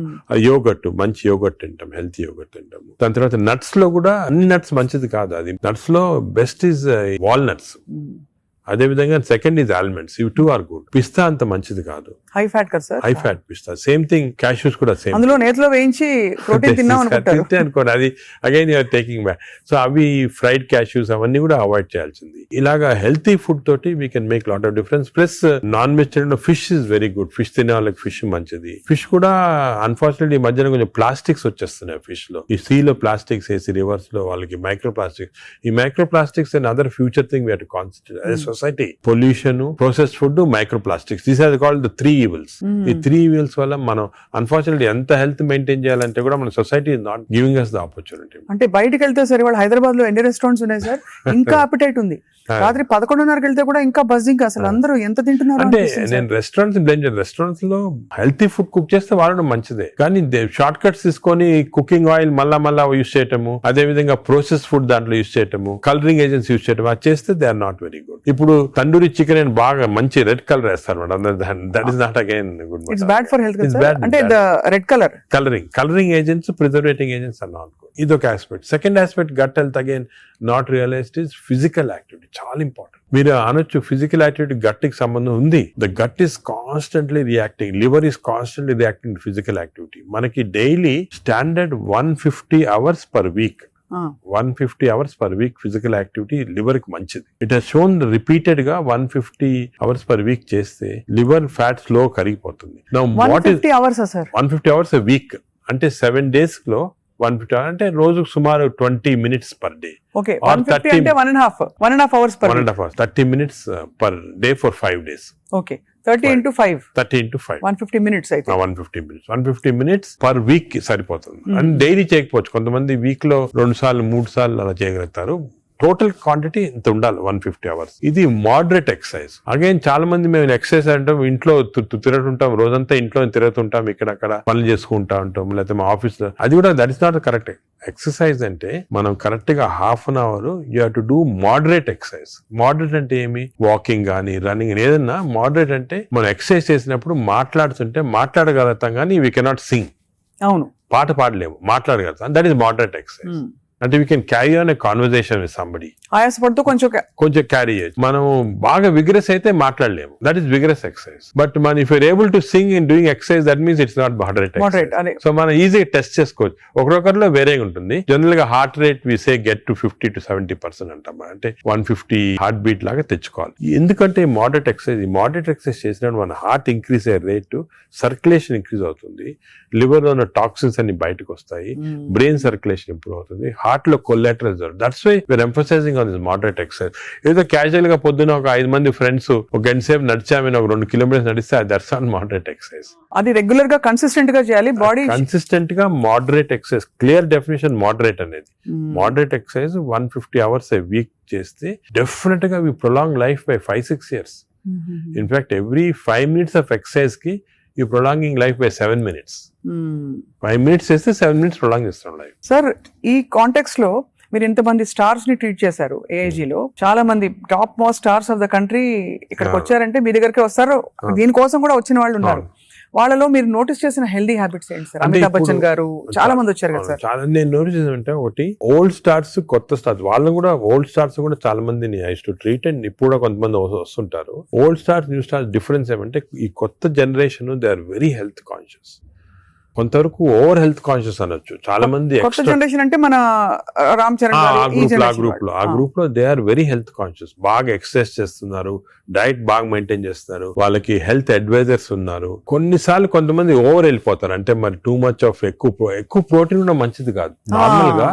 Speaker 2: యోగట్, మంచి యోగట్ తింటాం, హెల్తీ యోగట్ తింటాం. దాని తర్వాత నట్స్ లో కూడా అన్ని నట్స్ మంచిది కాదు. అది నట్స్ లో బెస్ట్ ఈజ్ వాల్నట్స్. అదే విధంగా సెకండ్ ఇస్ ఆల్మండ్స్. ఇవి 2 ఆర్ గుడ్. పిస్తా అంత మంచిది కాదు,
Speaker 1: హై ఫ్యాట్ కదా సార్.
Speaker 2: హై ఫ్యాట్ పిస్తా. సేమ్ థింగ్ క్యాష్యూస్ కూడా సేమ్.
Speaker 1: అందులో నేతిలో వేయించి ప్రోటీన్ తిన్నాం
Speaker 2: అనుకోండి, అది again you're taking back. So అవి ఫ్రైడ్ క్యాష్యూస్ అవన్నీ కూడా అవాయిడ్ చేయాల్సింది. ఇలాగా హెల్తీ ఫుడ్ తోటి we can make lot of difference. Plus non vegetarian లో fish is very good. Fish తినే వాళ్ళకి ఫిష్ మంచిది. ఫిష్ కూడా అన్ఫార్చునేట్లీ ఈ మధ్యన కొంచెం ప్లాస్టిక్స్ వచ్చేస్తున్నాయి ఫిష్ లో. ఈ సీ లో ప్లాస్టిక్స్ వేసి రివర్స్ లో వాళ్ళకి మైక్రో ప్లాస్టిక్స్. ఈ microplastics and other future thing we have to concentrate as society. Pollution, processed food, microplastics, these are called the 3 evils. ఈ 3 evils వల్ల మనం అన్ఫార్చునేట్లీ ఎంత హెల్త్ మెయింటైన్ చేయాలంటే కూడా మన society is not giving us the opportunity.
Speaker 1: అంటే బయటకు వెళ్తే సరే, వాళ్ళు హైదరాబాద్ లో ఎన్ని రెస్టారెంట్స్ ఉన్నాయి సార్, ఇంకా అపిటైట్ ఉంది. రాత్రి 11:30కి వెళ్తే కూడా ఇంకా బజ్జింగ్. అసలు అందరూ ఎంత తింటున్నారు
Speaker 2: అంటే నేను రెస్టారెంట్స్ బ్లేమ్ చేయను. రెస్టారెంట్స్ లో హెల్తీ ఫుడ్ కుక్ చేస్తే వాడడం మంచిదే, కానీ షార్ట్ కట్స్ తీసుకొని కుకింగ్ ఆయిల్ మళ్ళా యూస్ చేయటము, అదే విధంగా ప్రాసెస్ ఫుడ్ దాంట్లో యూస్ చేయటము, కలరింగ్ ఏజెంట్స్ యూస్ చేయటం, అది చేస్తే they are not very good. ఇప్పుడు తండూరి చికెన్ అని బాగా మంచి రెడ్ కలర్ వేస్తారు madam. That is not again good.
Speaker 1: It's bad for health. అంటే red
Speaker 2: colouring agents, preserving agents are not good. ఇదొక aspect. Second aspect gut health again not realised is physical activity. చాలా ఇంపార్టెంట్. మీరు అనొచ్చు ఫిజికల్ యాక్టివిటీ గట్ కి సంబంధం ఉంది. The gut is constantly reacting, liver is constantly reacting to physical activity. మనకి daily standard 150 hours per week, 150 hours per week physical activity liver కి మంచిది. ఇట్ హెస్ షోన్ రిపీటెడ్ గా 150 hours పర్ వీక్ చేస్తే లివర్ ఫ్యాట్ స్లో కరిగిపోతుంది.
Speaker 1: 150 hours
Speaker 2: 150 hours a week అంటే 7 days లో 150 hours అంటే రోజుకు సుమారు 20 minutes పర్ డే.
Speaker 1: ఓకే, 150 అంటే 1.5 hours per
Speaker 2: 1.5 hours, 30 minutes per day for 5 days.
Speaker 1: Okay, 30 into 5 150 minutes అయితే
Speaker 2: 150 minutes పర్ వీక్ సరిపోతుంది. అండ్ డైలీ చేయకపోవచ్చు. కొంతమంది వీక్ లో 2 సార్లు 3 సార్లు అలా చేయగలుగుతారు. టోటల్ క్వాంటిటీ ఇంత ఉండాలి 150 hours. ఇది మోడరేట్ ఎక్సర్సైజ్. అగైన్ చాలా మంది మేము ఎక్సర్సైజ్ అంటాం, ఇంట్లో తిరుగుతుంటాం, రోజంతా ఇంట్లో తిరుగుతుంటాం, ఇక్కడక్కడ పనులు చేసుకుంటా ఉంటాం, లేకపోతే మా ఆఫీస్ లో. అది కూడా that is not correct. Exercise అంటే మనం కరెక్ట్ గా ½ an hour you have to do moderate exercise. Moderate అంటే ఏమి? వాకింగ్ కానీ రన్నింగ్, ఏదన్నా మోడరేట్ అంటే మనం ఎక్సర్సైజ్ చేసినప్పుడు మాట్లాడుతుంటే మాట్లాడగలుగుతాం, కానీ వీ కెనాట్ సింగ్.
Speaker 1: అవును,
Speaker 2: పాట పాడలేము, మాట్లాడగలుగుతాం. That is moderate exercise. అంటే we can carry on a conversation with somebody.
Speaker 1: ఆయాసపడుతూ కొంచెం
Speaker 2: క్యారీ చేయొచ్చు. మనం బాగా విగ్రెస్ అయితే మాట్లాడలేము, that is vigorous exercise. But మన if you're able to sing in doing exercise, that means it's not moderate. So మనం ఈజీగా టెస్ట్ చేసుకోవచ్చు. ఒకరొకరిలో వేరేగా ఉంటుంది. జనరల్ గా heart rate we say get to 50 to 70% అంటాం. అంటే 150 హార్ట్ బీట్ లాగా తెచ్చుకోవాలి. ఎందుకంటే మోడరేట్ ఎక్సర్సైజ్ చేసినప్పుడు మన హార్ట్ ఇంక్రీజ్ అయ్యే రేటు, సర్క్యులేషన్ ఇంక్రీజ్ అవుతుంది, లివర్ లో ఉన్న టాక్సిన్స్ అన్ని బయటకు వస్తాయి, బ్రెయిన్ సర్క్యులేషన్ ఇంప్రూవ్ అవుతుంది, హార్ట్ లో collateral. That's why we are emphasising on this moderate exercise. ఏదో క్యాజువల్ గా పొద్దున ఒక 5 మంది ఫ్రెండ్స్ ఒక గంట సేపు నడిచామని ఒక 2 kilometers నడిస్తే దట్స్ ఆన్ మోడరేట్ ఎక్సర్సైజ్.
Speaker 1: అది రెగ్యులర్ గా కన్సిస్టెంట్ గా చేయాలి. బాడీ
Speaker 2: కన్సిస్టెంట్ గా moderate exercise. Clear definition moderate అనేది. Moderate exercise 150 hours a week చేస్తే డెఫినెట్ గా we prolong life by 5-6 years. In fact every 5 minutes of exercise కి you prolonging life by 7 minutes. 5 minutes చేస్తే 7 minutes ప్రొలాంగ్ చేస్తాం లైఫ్.
Speaker 1: సార్, ఈ కాంటెక్స్ట్ లో మీరు ఇంతమంది స్టార్స్ ని ట్రీట్ చేశారు. AIG లో చాలా మంది top most stars of the country ఇక్కడికి వచ్చారంటే మీ దగ్గరికి వస్తారు. దీనికోసం కూడా వచ్చిన వాళ్ళు ఉన్నారు. వాళ్ళలో మీరు నోటీస్ చేసిన హెల్దీ హ్యాబిట్స్ ఏంటి సార్?
Speaker 2: అంటే
Speaker 1: అమితాబ్
Speaker 2: ఇప్పుడు-
Speaker 1: బచ్చన్ గారు చాలా మంది వచ్చారు కదా సార్.
Speaker 2: చాలా నేను నోటీస్ చేసానంటే ఒకటి ఓల్డ్ స్టార్స్, కొత్త స్టార్స్, వాళ్ళని కూడా ఓల్డ్ స్టార్స్ కూడా చాలా మందిని ఐస్ టు ట్రీట్ అండ్ ఇప్పుడు కూడా కొంతమంది వస్తుంటారు. Old stars, new stars difference ఏమంటే ఈ కొత్త generation they are very health conscious, కొంతవరకు ఓవర్ హెల్త్ కాన్షియస్ అనొచ్చు. చాలా మంది
Speaker 1: కొత్త జనరేషన్ అంటే మన రామ్ చరణ్ గారు, ఈ generation వాళ్ళు.
Speaker 2: ఆ గ్రూప్ లో they are very health conscious, బాగా ఎక్సర్సైజ్ చేస్తున్నారు, డైట్ బాగా మెయింటైన్ చేస్తున్నారు, వాళ్ళకి హెల్త్ అడ్వైజర్స్ ఉన్నారు. కొన్నిసార్లు కొంతమంది ఓవర్ వెళ్ళిపోతారు, అంటే మరి టూ మచ్ ఆఫ్ ఎక్కువ ప్రోటీన్ కూడా మంచిది కాదు. నార్మల్ గా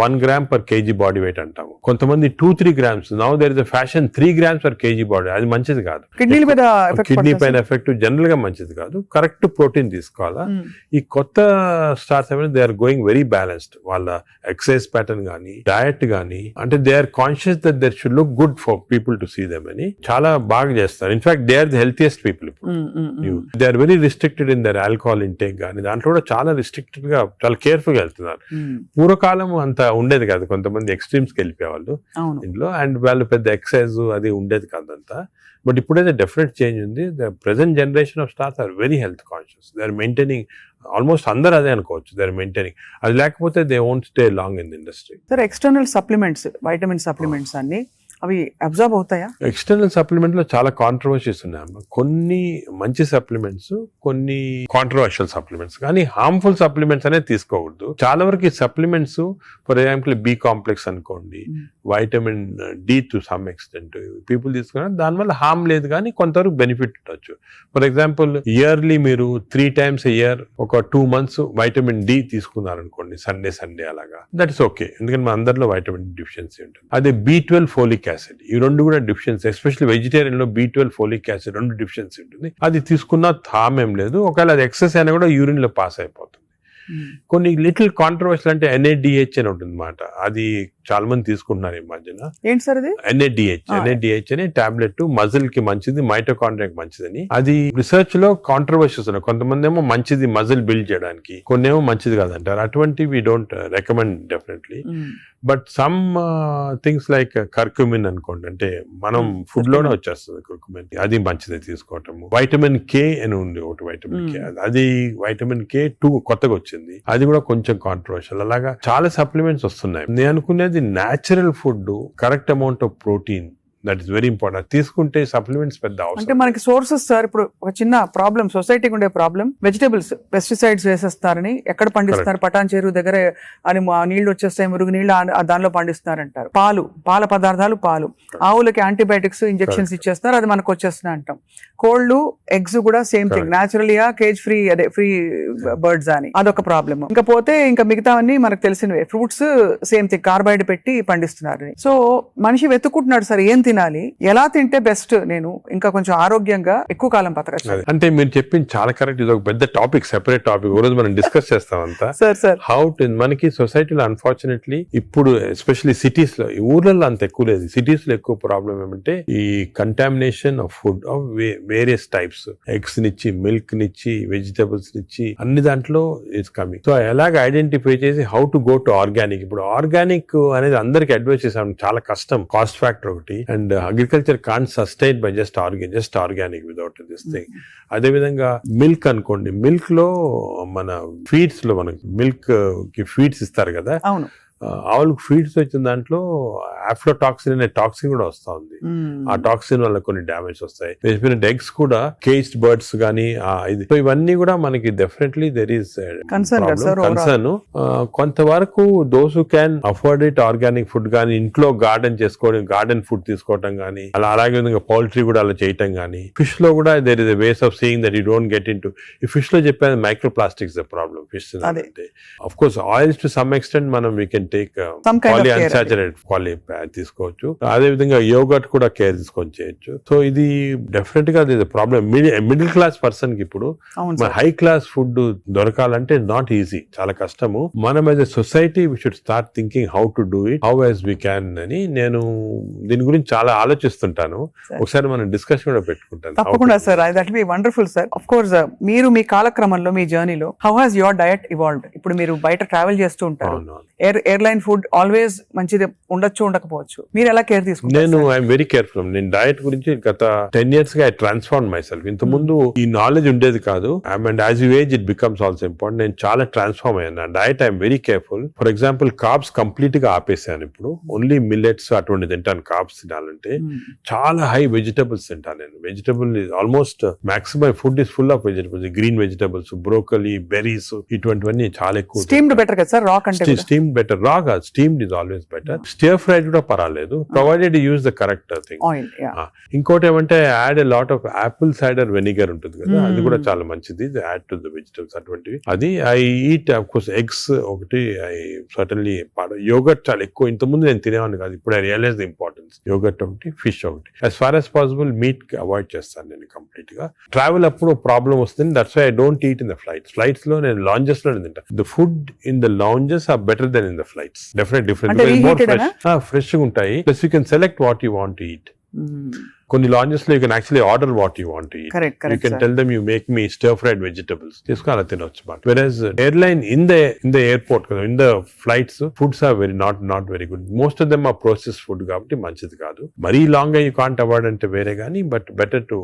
Speaker 2: 1 gram per kg body weight అంటాము, కొంతమంది 2-3 grams. Now there is a fashion 3 grams per kg body, అది మంచిది కాదు.
Speaker 1: కిడ్నీల మీద effect
Speaker 2: కిడ్నీ
Speaker 1: పడుతుందా
Speaker 2: పైన
Speaker 1: సార్?
Speaker 2: ఎఫెక్ట్ జనరల్ గా మంచిది కాదు. కరెక్ట్ ప్రోటీన్ తీసుకోవాలా. ఈ కొత్త స్టార్స్ ఏమైనా they are going very balanced. వాళ్ళ ఎక్సర్సైజ్ ప్యాటర్న్ గానీ, డయట్ గానీ, అంటే they are conscious that there should look good for people to see them అని చాలా బాగా చేస్తారు. In fact they are the healthiest people ఇప్పుడు. They are very restricted in their alcohol intake గానీ, దాంట్లో కూడా చాలా రిస్ట్రిక్టెడ్ గా చాలా కేర్ఫుల్ గా వెళ్తున్నారు. పూర్వకాలం అంత ఉండేది కాదు, కొంతమంది ఎక్స్ట్రీమ్స్ కి వెళ్ళిపోయేవాళ్ళు
Speaker 1: అవును.
Speaker 2: ఇంట్లో, అండ్ వాళ్ళు పెద్ద ఎక్సర్సైజ్ అది ఉండేది కాదంతా. బట్ ఇప్పుడైతే డెఫినెట్ చేంజ్ ఉంది. The present generation of stars are very health conscious. They are maintaining, almost అందరూ అదే అనుకోవచ్చు, దే ఆర్ మెయింటైనింగ్. అది లేకపోతే they won't stay long in the industry.
Speaker 1: Sir external supplements, vitamin supplements అన్ని అవి అబ్జర్వ్ అవుతాయా?
Speaker 2: ఎక్స్టర్నల్ సప్లిమెంట్ లో చాలా కాంట్రవర్సీస్ ఉన్నాయి. కొన్ని మంచి సప్లిమెంట్స్, కొన్ని కాంట్రవర్షియల్ సప్లిమెంట్స్, కానీ హార్మ్ఫుల్ సప్లిమెంట్స్ అనేది తీసుకోకూడదు. చాలా వరకు ఈ supplements, for example B complex అనుకోండి, vitamin D to some extent people తీసుకున్నారు, దానివల్ల హార్మ్ లేదు కానీ కొంతవరకు బెనిఫిట్ ఉండొచ్చు. ఫర్ ఎగ్జాంపుల్ ఇయర్లీ మీరు 3 times a year ఒక 2 months వైటమిన్ డి తీసుకున్నారనుకోండి, సండే అలాగా, దట్ ఇస్ ఓకే, ఎందుకంటే మన అందరిలో వైటమిన్ డిఫిషియన్సీ ఉంటుంది. అదే B12 ఫోలిక్ యాసిడ్, ఈ రెండు కూడా డిఫిషియన్సీ, ఎస్పెషల్లీ వెజిటేరియన్ లో B12 ఫోలిక్ యాసిడ్ రెండు డిఫిషియన్సీ ఉంటుంది. అది తీసుకున్న హార్మ్ ఏం లేదు, ఒకవేళ అది ఎక్సెస్ అయినా కూడా యూరిన్ లో పాస్ అయిపోతుంది. కొన్ని లిటిల్ కాంట్రవర్షియల్ అంటే NADH అని ఉంటుంది అన్నమాట, అది చాలా మంది తీసుకుంటున్నారు ఈ మధ్యన.
Speaker 1: ఏంటి సార్ అది?
Speaker 2: NADH అని టాబ్లెట్, మజిల్ కి మంచిది, మైటోకాండ్రియాకి మంచిదని. అది రిసర్చ్ లో కాంట్రవర్షియస్ ఉన్నాయి. కొంతమంది ఏమో మంచిది మజిల్ బిల్డ్ చేయడానికి, కొన్ని ఏమో మంచిది కాదంటారు. అటువంటి we don't recommend definitely. But some things like curcumin అనుకోండి, అంటే మనం ఫుడ్ లోనే వచ్చేస్తుంది కర్క్యూమిన్, అది మంచిది తీసుకోవటము. వైటమిన్ K అని ఉంది ఒకటి, వైటమిన్ K, అది వైటమిన్ K2 కొత్తగా వచ్చింది, అది కూడా కొంచెం కాంట్రవర్షియల్. అలాగా చాలా సప్లిమెంట్స్ వస్తున్నాయి. నేను అనుకునేది natural food, correct amount of protein, that is very important. తీసుకుంటే సప్లిమెంట్స్ పెద్ద అవసరం.
Speaker 1: అంటే మనకి సోర్సెస్ సార్, ఇప్పుడు ఒక చిన్న ప్రాబ్లం, సొసైటీకి ఉండే ప్రాబ్లం, వెజిటబుల్స్ పెస్టిసైడ్స్ వేసేస్తారని, ఎక్కడ పండిస్తున్నారు, పటాన్ చెరువు దగ్గర అని నీళ్లు వచ్చేస్తాయి, మురుగు నీళ్లు దానిలో పండిస్తున్నారంటారు. పాల పదార్థాలు, ఆవులకి యాంటీబయాటిక్స్ ఇంజెక్షన్స్ ఇచ్చేస్తారు, అది మనకు వచ్చేస్తున్నాయి అంటాం. కోళ్లు, ఎగ్స్ కూడా సేమ్ థింగ్, న్యాచురల్గా కేజ్ ఫ్రీ, అదే ఫ్రీ బర్డ్స్ అని, అదొక ప్రాబ్లమ్. ఇంకా పోతే ఇంకా మిగతావన్నీ మనకు తెలిసినవే. ఫ్రూట్స్ సేమ్ థింగ్, కార్బైడ్ పెట్టి పండిస్తున్నారు. సో మనిషి వెతుక్కుంటున్నాడు సార్ ఏం తినాలి, ఎలా తింటే బెస్ట్, నేను ఇంకా కొంచెం ఆరోగ్యంగా ఎక్కువ కాలం బతకచ్చు.
Speaker 2: అంటే మీరు చెప్పింది చాలా కరెక్ట్. ఇది ఒక పెద్ద టాపిక్, సెపరేట్ టాపిక్, రోజు మనం డిస్కస్ చేస్తాం అంతా.
Speaker 1: సార్
Speaker 2: హౌ టు, మనకి సొసైటీలో అన్ఫార్చునేట్లీ ఇప్పుడు ఎస్పెషల్లీ సిటీస్ లో, ఊర్లలో అంత ఎక్కువ లేదు, సిటీస్ లో ఎక్కువ ప్రాబ్లం ఏమంటే ఈ contamination of food of various types, eggs నిచ్చి, మిల్క్ నిచ్చి, వెజిటబుల్స్ నిచ్చి, అన్ని దాంట్లో ఇట్స్ కమింగ్. సో ఎలాగ ఐడెంటిఫై చేసి how to go to organic. ఇప్పుడు ఆర్గానిక్ అనేది అందరికి అడ్వైస్ చేసాం, చాలా కష్టం, కాస్ట్ ఫ్యాక్టర్ ఒకటి, and agriculture can't sustain by just organic without this thing. అదే విధంగా మిల్క్ అనుకోండి, మిల్క్ లో మన ఫీడ్స్ లో మనకి మిల్క్ కి ఫీడ్స్ ఇస్తారు కదా,
Speaker 1: అవును,
Speaker 2: ఆవులకు ఫీడ్స్ వచ్చిన దాంట్లో ఆఫ్లోటాక్సిన్ అనే టాక్సిన్ కూడా వస్తా ఉంది. ఆ టాక్సిన్ వల్ల కొన్ని డ్యామేజ్ వస్తాయి. ఎగ్స్ కూడా కేజ్డ్ బర్డ్స్ గానీ, ఇది, సో ఇవన్నీ కూడా మనకి డెఫినెట్లీ దెర్ ఈస్ కన్సర్న్. కొంతవరకు those who can afford it, organic food కానీ, ఇంట్లో గార్డెన్ చేసుకోవడం, గార్డెన్ ఫుడ్ తీసుకోవటం కానీ, అలాగే విధంగా పౌల్ట్రీ కూడా అలా చేయటం కానీ. ఫిష్ లో కూడా there is a ways of seeing that you don't get in to, ఈ ఫిష్ లో చెప్పేది micro plastics the problem. Fish అంటే of course oils to some extent మనం వీ కెన్ టేక్ పాలిఅన్సాచురేటెడ్ తీసుకోవచ్చు. అదే విధంగా యోగర్ట్ కూడా కేర్ తీసుకొని చేయొచ్చు. సో ఇది డెఫినెట్ గా ప్రాబ్లం. మిడిల్ క్లాస్ పర్సన్ కి ఇప్పుడు హై క్లాస్ ఫుడ్ దొరకాలంటే నాట్ ఈజీ, చాలా కష్టము. మనం as a society we should start thinking how to do it, how as we can అని నేను దీని గురించి చాలా ఆలోచిస్తుంటాను. ఒకసారి మనం డిస్కషన్ కూడా పెట్టుకుంటాను.
Speaker 1: తప్పకుండా sir, that will be wonderful sir. Of course మీరు మీ కాలక్రమంలో, మీ జర్నీలో how has your diet evolved? ఇప్పుడు మీరు బయట ట్రావెల్ చేస్తూ ఉంటారు, ఎయిర్లైన్ ఫుడ్ ఆల్వేస్ మంచిది ఉండొచ్చు ఉండకపోవచ్చు, మీరు ఎలా కేర్ తీసుకుంటారు?
Speaker 2: నేను ఐఎమ్ వెరీ కేర్ఫుల్. నేను డయట్ గురించి గత 10 years గా ఐ ట్రాన్స్ఫార్మ్ మై సెల్ఫ్. ఇంత ముందు ఈ నాలెడ్జ్ ఉండేది కాదు. And as you age it becomes also important. నేను చాలా ట్రాన్స్ఫార్మ్ అయ్యాను. Diet I'm very careful. For example carbs complete గా ఆపేసాను. ఇప్పుడు ఓన్లీ మిల్లెట్స్ అటువంటి తింటాను. కార్బ్స్ తినాలంటే చాలా హై వెజిటబుల్స్ తింటాను నేను. Vegetable almost maximum food is full of vegetables. Green vegetables, broccoli, berries ఇటువంటివన్నీ చాలా ఎక్కువ.
Speaker 1: స్టీమ్డ్ బెటర్ కదా సార్, రా కంటే
Speaker 2: స్టీమ్ బెటర్. రా కాదు, steamed is always better. Stir fried కూడా పర్వాలేదు, provided use the correct thing.
Speaker 1: Oil.
Speaker 2: ఇంకోటి ఏమంటే add a lot of Apple cider vinegar ఉంటుంది కదా, అది కూడా చాలా మంచిది. యాడ్ టు ద వెజిటబుల్స్ అటువంటివి. అది I eat of course eggs ఒకటి. ఐ సర్టన్లీ యోగర్ట్ చాలా ఎక్కువ. ఇంతకుముందు నేను తినేవాడిని కాదు, ఇప్పుడు I realise the importance. Yoghurt ఒకటి, ఫిష్ ఒకటి. As far as possible meat avoid చేస్తాను నేను కంప్లీట్ గా. ట్రావెల్ అప్పుడు ప్రాబ్లం వస్తుంది. That's why I don't eat in the flights. Flights లో నేను లాంజెస్ లో తింటా. The food in the lounges are better than in the flights. Definite fresh గా ఉంటాయి. Plus you can select what you want to eat. కొన్ని లాంజెస్ లో you can actually order what you want to eat. You can tell them you make me stir fried vegetables. తీసుకుని అలా తినొచ్చు. Versus airline in the airport కదా, in the flights foods are not very good. Most of them are process food కాబట్టి మంచిది కాదు. మరీ లాంగ్ గా యూ కాంట్ అవాయిడ్ అంటే వేరే కానీ, but better to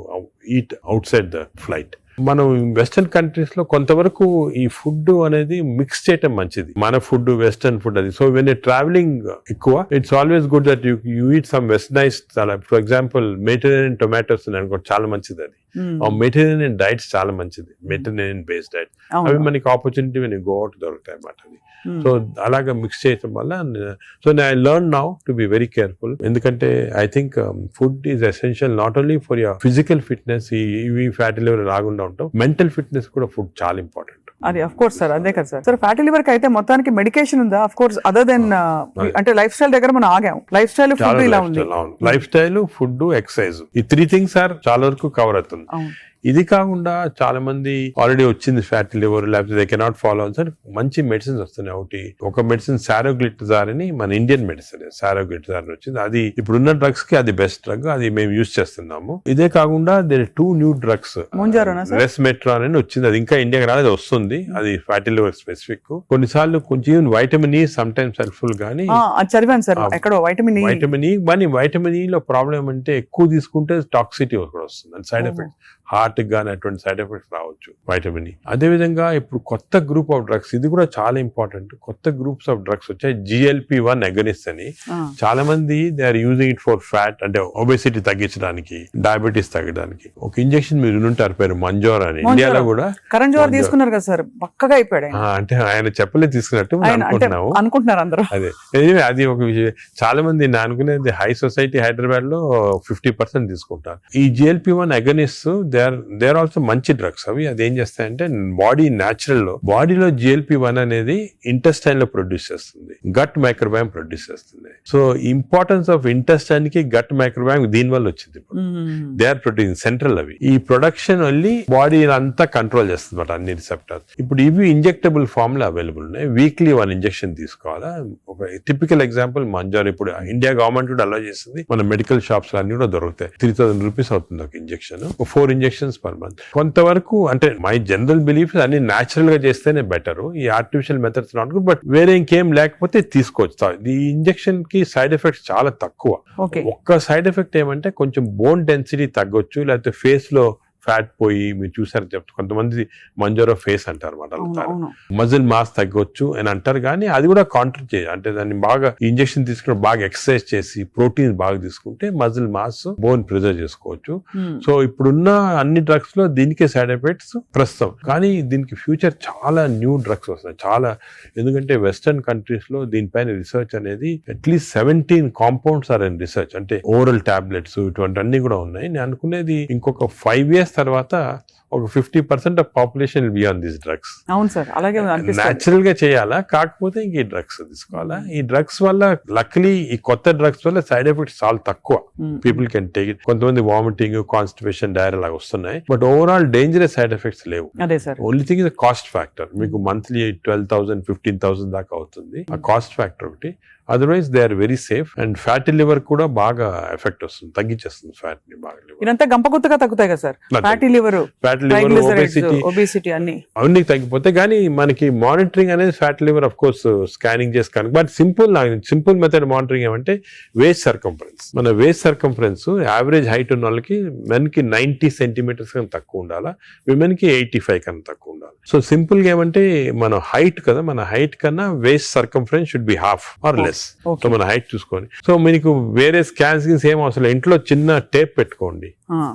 Speaker 2: eat out side the flight. మనం వెస్టర్న్ కంట్రీస్ లో కొంతవరకు ఈ ఫుడ్ అనేది మిక్స్ చేయటం మంచిది. మన ఫుడ్ వెస్టర్న్ ఫుడ్ అది. సో వెన్ ట్రావెలింగ్ ఎక్కువ, it's always good that you eat some westernise. For example Mediterranean tomatoes అనుకో, చాలా మంచిది అది. మెడిటరేనియన్ డైట్స్ చాలా మంచిది. మెడిటరేనియన్ బేస్డ్ డైట్ అవి మనకి opportunity when you go out దొరుకుతాయి అన్నమాట. అది సో అలాగా మిక్స్ చేయటం వల్ల. So I learn now to be very careful. ఎందుకంటే I think food is essential not only for your physical fitness, ఈ ఫ్యాటీ లివర్ రాకుండా ఉంటాం, మెంటల్ ఫిట్నెస్ కూడా ఫుడ్ చాలా ఇంపార్టెంట్.
Speaker 1: అది అఫ్ కోర్స్ సార్, అదే కదా సార్. సార్ ఫ్యాటీ లివర్ కి అయితే మొత్తానికి మెడికేషన్ ఉందా? అఫ్ కోర్స్ అదర్ దెన్ అంటే లైఫ్ స్టైల్ దగ్గర మనం ఆగాం. లైఫ్ స్టైల్ ఫుడ్ ఇలా ఉంది.
Speaker 2: లైఫ్ స్టైల్, ఫుడ్, ఎక్సర్సైజ్, ఈ 3 things ఆర్ చాలా వరకు కవర్ అవుతుంది. ఇది కాకుండా చాలా మంది ఆల్రెడీ వచ్చింది ఫ్యాటీ లివర్, లేకపోతే దే కెనాట్ ఫాలో అని మంచి మెడిసిన్స్ వస్తున్నాయి. ఒక మెడిసిన్ సారోగ్లిటజార్ అని, మన ఇండియన్ మెడిసిన్ సారోగ్లిటజార్ వచ్చింది. అది ఇప్పుడున్న డ్రగ్స్ కి అది బెస్ట్ డ్రగ్. అది మేము యూజ్ చేస్తున్నాము. ఇదే కాకుండా దేర్ 2 new drugs. రెస్మెట్రాన్ అని వచ్చింది. అది ఇంకా ఇండియాకి రాలేదు, వస్తుంది. అది ఫ్యాటీ లివర్ స్పెసిఫిక్. కొన్నిసార్లు కొంచెం vitamin E some times helpful గానీ,
Speaker 1: చదివాను సార్ ఎక్కడో వైటమిన్
Speaker 2: ఈ లో ప్రాబ్లం అంటే ఎక్కువ తీసుకుంటే టాక్సిటీ కూడా వస్తుంది. అండ్ సైడ్ ఎఫెక్ట్స్, హార్ట్ గానీ అటువంటి సైడ్ ఎఫెక్ట్స్ రావచ్చు వైటమిన్ ఈ. అదేవిధంగా ఇప్పుడు కొత్త గ్రూప్ ఆఫ్ డ్రగ్స్, ఇది కూడా చాలా ఇంపార్టెంట్. కొత్త గ్రూప్స్ ఆఫ్ డ్రగ్స్ వచ్చాయి. GLP-1 అగనిస్ట్ అని. చాలా మంది they are using it for fat, అంటే ఒబెసిటీ తగ్గించడానికి, డయాబెటీస్ తగ్గడానికి. ఒక ఇంజెక్షన్ మీరు వినుంటారు, పేరు మంజోర్ అని. ఇండియాలో కూడా
Speaker 1: కరణ్ జోహర్ తీసుకున్నారు కదా సార్, పక్కగా అయిపోయాడు.
Speaker 2: అంటే ఆయన చెప్పలే తీసుకున్నట్టు
Speaker 1: అనుకుంటున్నారు అందరూ.
Speaker 2: అదే అది ఒక విషయం. చాలా మంది నేను అనుకునేది హై సొసైటీ హైదరాబాద్ లో 50% తీసుకుంటారు. ఈ GLP-1 agonist they are also మంచి డ్రగ్స్. అవి అది ఏం చేస్తాయంటే బాడీ న్యాచురల్ లో, బాడీలో GLP-1 అనేది ఇంటెస్టైన్ లో ప్రొడ్యూస్ చేస్తుంది, గట్ మైక్రోబయామ్ ప్రొడ్యూస్ చేస్తుంది. సో ఇంపార్టెన్స్ ఆఫ్ ఇంటెస్టైన్ కి గట్ మైక్రోబయామ్ దీని వల్ల వచ్చింది. They are producing central. అవి ఈ ప్రొడక్షన్ వెళ్ళి బాడీ అంతా కంట్రోల్ చేస్తుంది అన్నమాట, అన్ని రిసెప్టర్స్. ఇప్పుడు ఇవి ఇంజెక్టబుల్ ఫామ్ లో అవైలబుల్ ఉన్నాయి. వీక్లీ 1 ఇంజెక్షన్ తీసుకోవాలా. ఒక టిపికల్ ఎగ్జాంపుల్ మంజార్. ఇప్పుడు ఇండియా గవర్నమెంట్ కూడా అలో చేస్తుంది. మన మెడికల్ షాప్స్ అన్ని కూడా దొరుకుతాయి. 3000 రూపీస్ అవుతుంది ఒక ఇంజెక్షన్. 4 injections per month. కొంతవరకు అంటే మై జనరల్ బిలీఫ్ అన్ని న్యాచురల్ గా చేస్తేనే బెటర్. ఈ artificial methods not good. But వేరే ఇంకేం లేకపోతే తీసుకోవచ్చు. ఈ ఇంజెక్షన్ కి సైడ్ ఎఫెక్ట్స్ చాలా తక్కువ. ఒక్క సైడ్ ఎఫెక్ట్ ఏమంటే కొంచెం బోన్ డెన్సిటీ తగ్గొచ్చు, లేకపోతే ఫేస్ లో ఫ్యాట్ పోయి, మీరు చూసారు చెప్తారు కొంతమంది మంజోరో ఫేస్ అంటారు అన్నమాట, మజిల్ మాస్ తగ్గొచ్చు అని అంటారు. కానీ అది కూడా కాంట్రీ చేయాలి. అంటే దాన్ని బాగా ఇంజెక్షన్ తీసుకుని బాగా ఎక్సర్సైజ్ చేసి ప్రోటీన్ బాగా తీసుకుంటే మజిల్ మాస్, బోన్ ప్రిజర్వ్ చేసుకోవచ్చు. సో ఇప్పుడున్న అన్ని డ్రగ్స్ లో దీనికే సైడ్ ఎఫెక్ట్స్ ప్రస్తుతం. కానీ దీనికి ఫ్యూచర్ చాలా న్యూ డ్రగ్స్ వస్తాయి చాలా. ఎందుకంటే వెస్టర్న్ కంట్రీస్ లో దీనిపైన రీసెర్చ్ అనేది at least 17 compounds are in research. అంటే ఓరల్ టాబ్లెట్స్ ఇటువంటి అన్ని కూడా ఉన్నాయి. నేను అనుకునేది ఇంకొక 5 years తర్వాత ఒక 50% of population will be on these drugs.
Speaker 1: అవును సార్, అలాగే
Speaker 2: న్యాచురల్ గా చేయాలా, కాకపోతే ఇంక ఈ డ్రగ్స్ తీసుకోవాలా. ఈ డ్రగ్స్ వల్ల లక్లీ ఈ కొత్త డ్రగ్స్ వల్ల సైడ్ ఎఫెక్ట్స్ చాలా తక్కువ. People can take it. కొంతమంది వామిటింగ్, కాన్స్టిపేషన్, డైరియా లాగా వస్తున్నాయి. But overall dangerous side effects లేవు. Only thing is cost factor. మీకు మంత్లీ 12,000, 15,000 దాకా అవుతుంది. ఆ కాస్ట్ ఫ్యాక్టర్ ఒకటి. Otherwise they are very safe. And fatty liver కూడా బాగా ఎఫెక్ట్ వస్తుంది, తగ్గించేస్తుంది ఫ్యాట్ ని బాగా.
Speaker 1: ఇదంతా గంపగుత్తగా తగ్గుతాయి కదా sir fatty liver.
Speaker 2: Fat liver,
Speaker 1: obesity అన్ని
Speaker 2: అవన్నీ తగ్గిపోతాయి. కానీ మనకి మానిటరింగ్ అనేది fat liver of course scanning చేసి కనుక, బట్ సింపుల్ మెథడ్ మానిటరింగ్ ఏమంటే వేస్ట్ సర్కంఫరెన్స్. మన వేస్ట్ సర్కంఫరెన్స్ యావరేజ్ హైట్ ఉన్న వాళ్ళకి మెన్కి 90 సెంటీమీటర్స్ కన్నా తక్కువ ఉండాలా, విమెన్ కి 85 కన్నా తక్కువ ఉండాలి. సో సింపుల్ గా ఏమంటే మన హైట్ కదా, మన హైట్ కన్నా waist circumference should be half or less. So మన హైట్ చూసుకొని, సో మీకు వేరే స్కాన్స్ ఏం అవసరం, ఇంట్లో చిన్న టేప్ పెట్టుకోండి,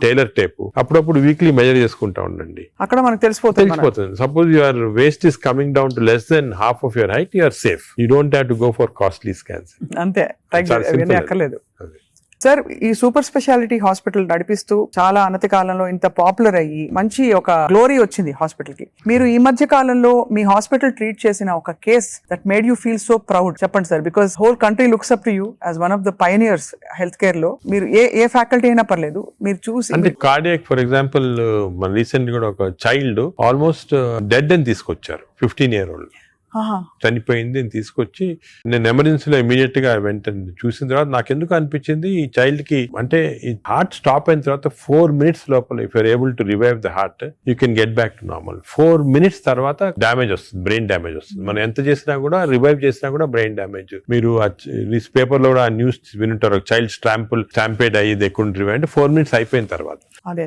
Speaker 2: టైలర్ టేప్, అప్పుడప్పుడు వీక్లీ మెజర్ చేసుకుంటా ఉండండి,
Speaker 1: అక్కడ మనకు తెలిసిపోతుంది.
Speaker 2: Suppose your waist is coming down to less then half of your height, you're safe. You don't have to go for costly scans.
Speaker 1: అంతే, అక్కర్లేదు. సార్, ఈ సూపర్ స్పెషాలిటీ హాస్పిటల్ నడిపిస్తూ చాలా అనతి కాలంలో ఇంత పాపులర్ అయ్యి మంచి ఒక గ్లోరీ వచ్చింది హాస్పిటల్ కి. మీరు ఈ మధ్య కాలంలో మీ హాస్పిటల్ ట్రీట్ చేసిన ఒక case that made you feel so proud చెప్పండి sir, because whole country looks up to you as one of the pioneers health care లో. మీరు ఏ ఫ్యాకల్టీ అయినా పర్లేదు, మీరు చూసి.
Speaker 2: అంటే కార్డియాక్ ఫర్ ఎగ్జాంపుల్, మన రీసెంట్ కూడా ఒక చైల్డ్ ఆల్మోస్ట్ డెడ్ అని తీసుకొచ్చారు, 15-year-old చనిపోయింది అని తీసుకొచ్చి, నేను ఎమర్జెన్సీలో ఇమీడియట్ గా వెంటనే చూసిన తర్వాత నాకు ఎందుకు అనిపించింది, ఈ చైల్డ్ కి అంటే ఈ హార్ట్ స్టాప్ అయిన తర్వాత 4 minutes లోపల if you're able to revive the heart, you can get back to normal. 4 minutes తర్వాత డ్యామేజ్ వస్తుంది, బ్రెయిన్ డ్యామేజ్ వస్తుంది. మనం ఎంత చేసినా కూడా, రివైవ్ చేసినా కూడా బ్రెయిన్ డ్యామేజ్. మీరు పేపర్ లో కూడా ఆ న్యూస్ వినుంటారు, చైల్డ్ స్టాంపేడ్ అయ్యి దే కుడెంట్ రివైవ్ అంటే 4 minutes అయిపోయిన తర్వాత.
Speaker 1: అదే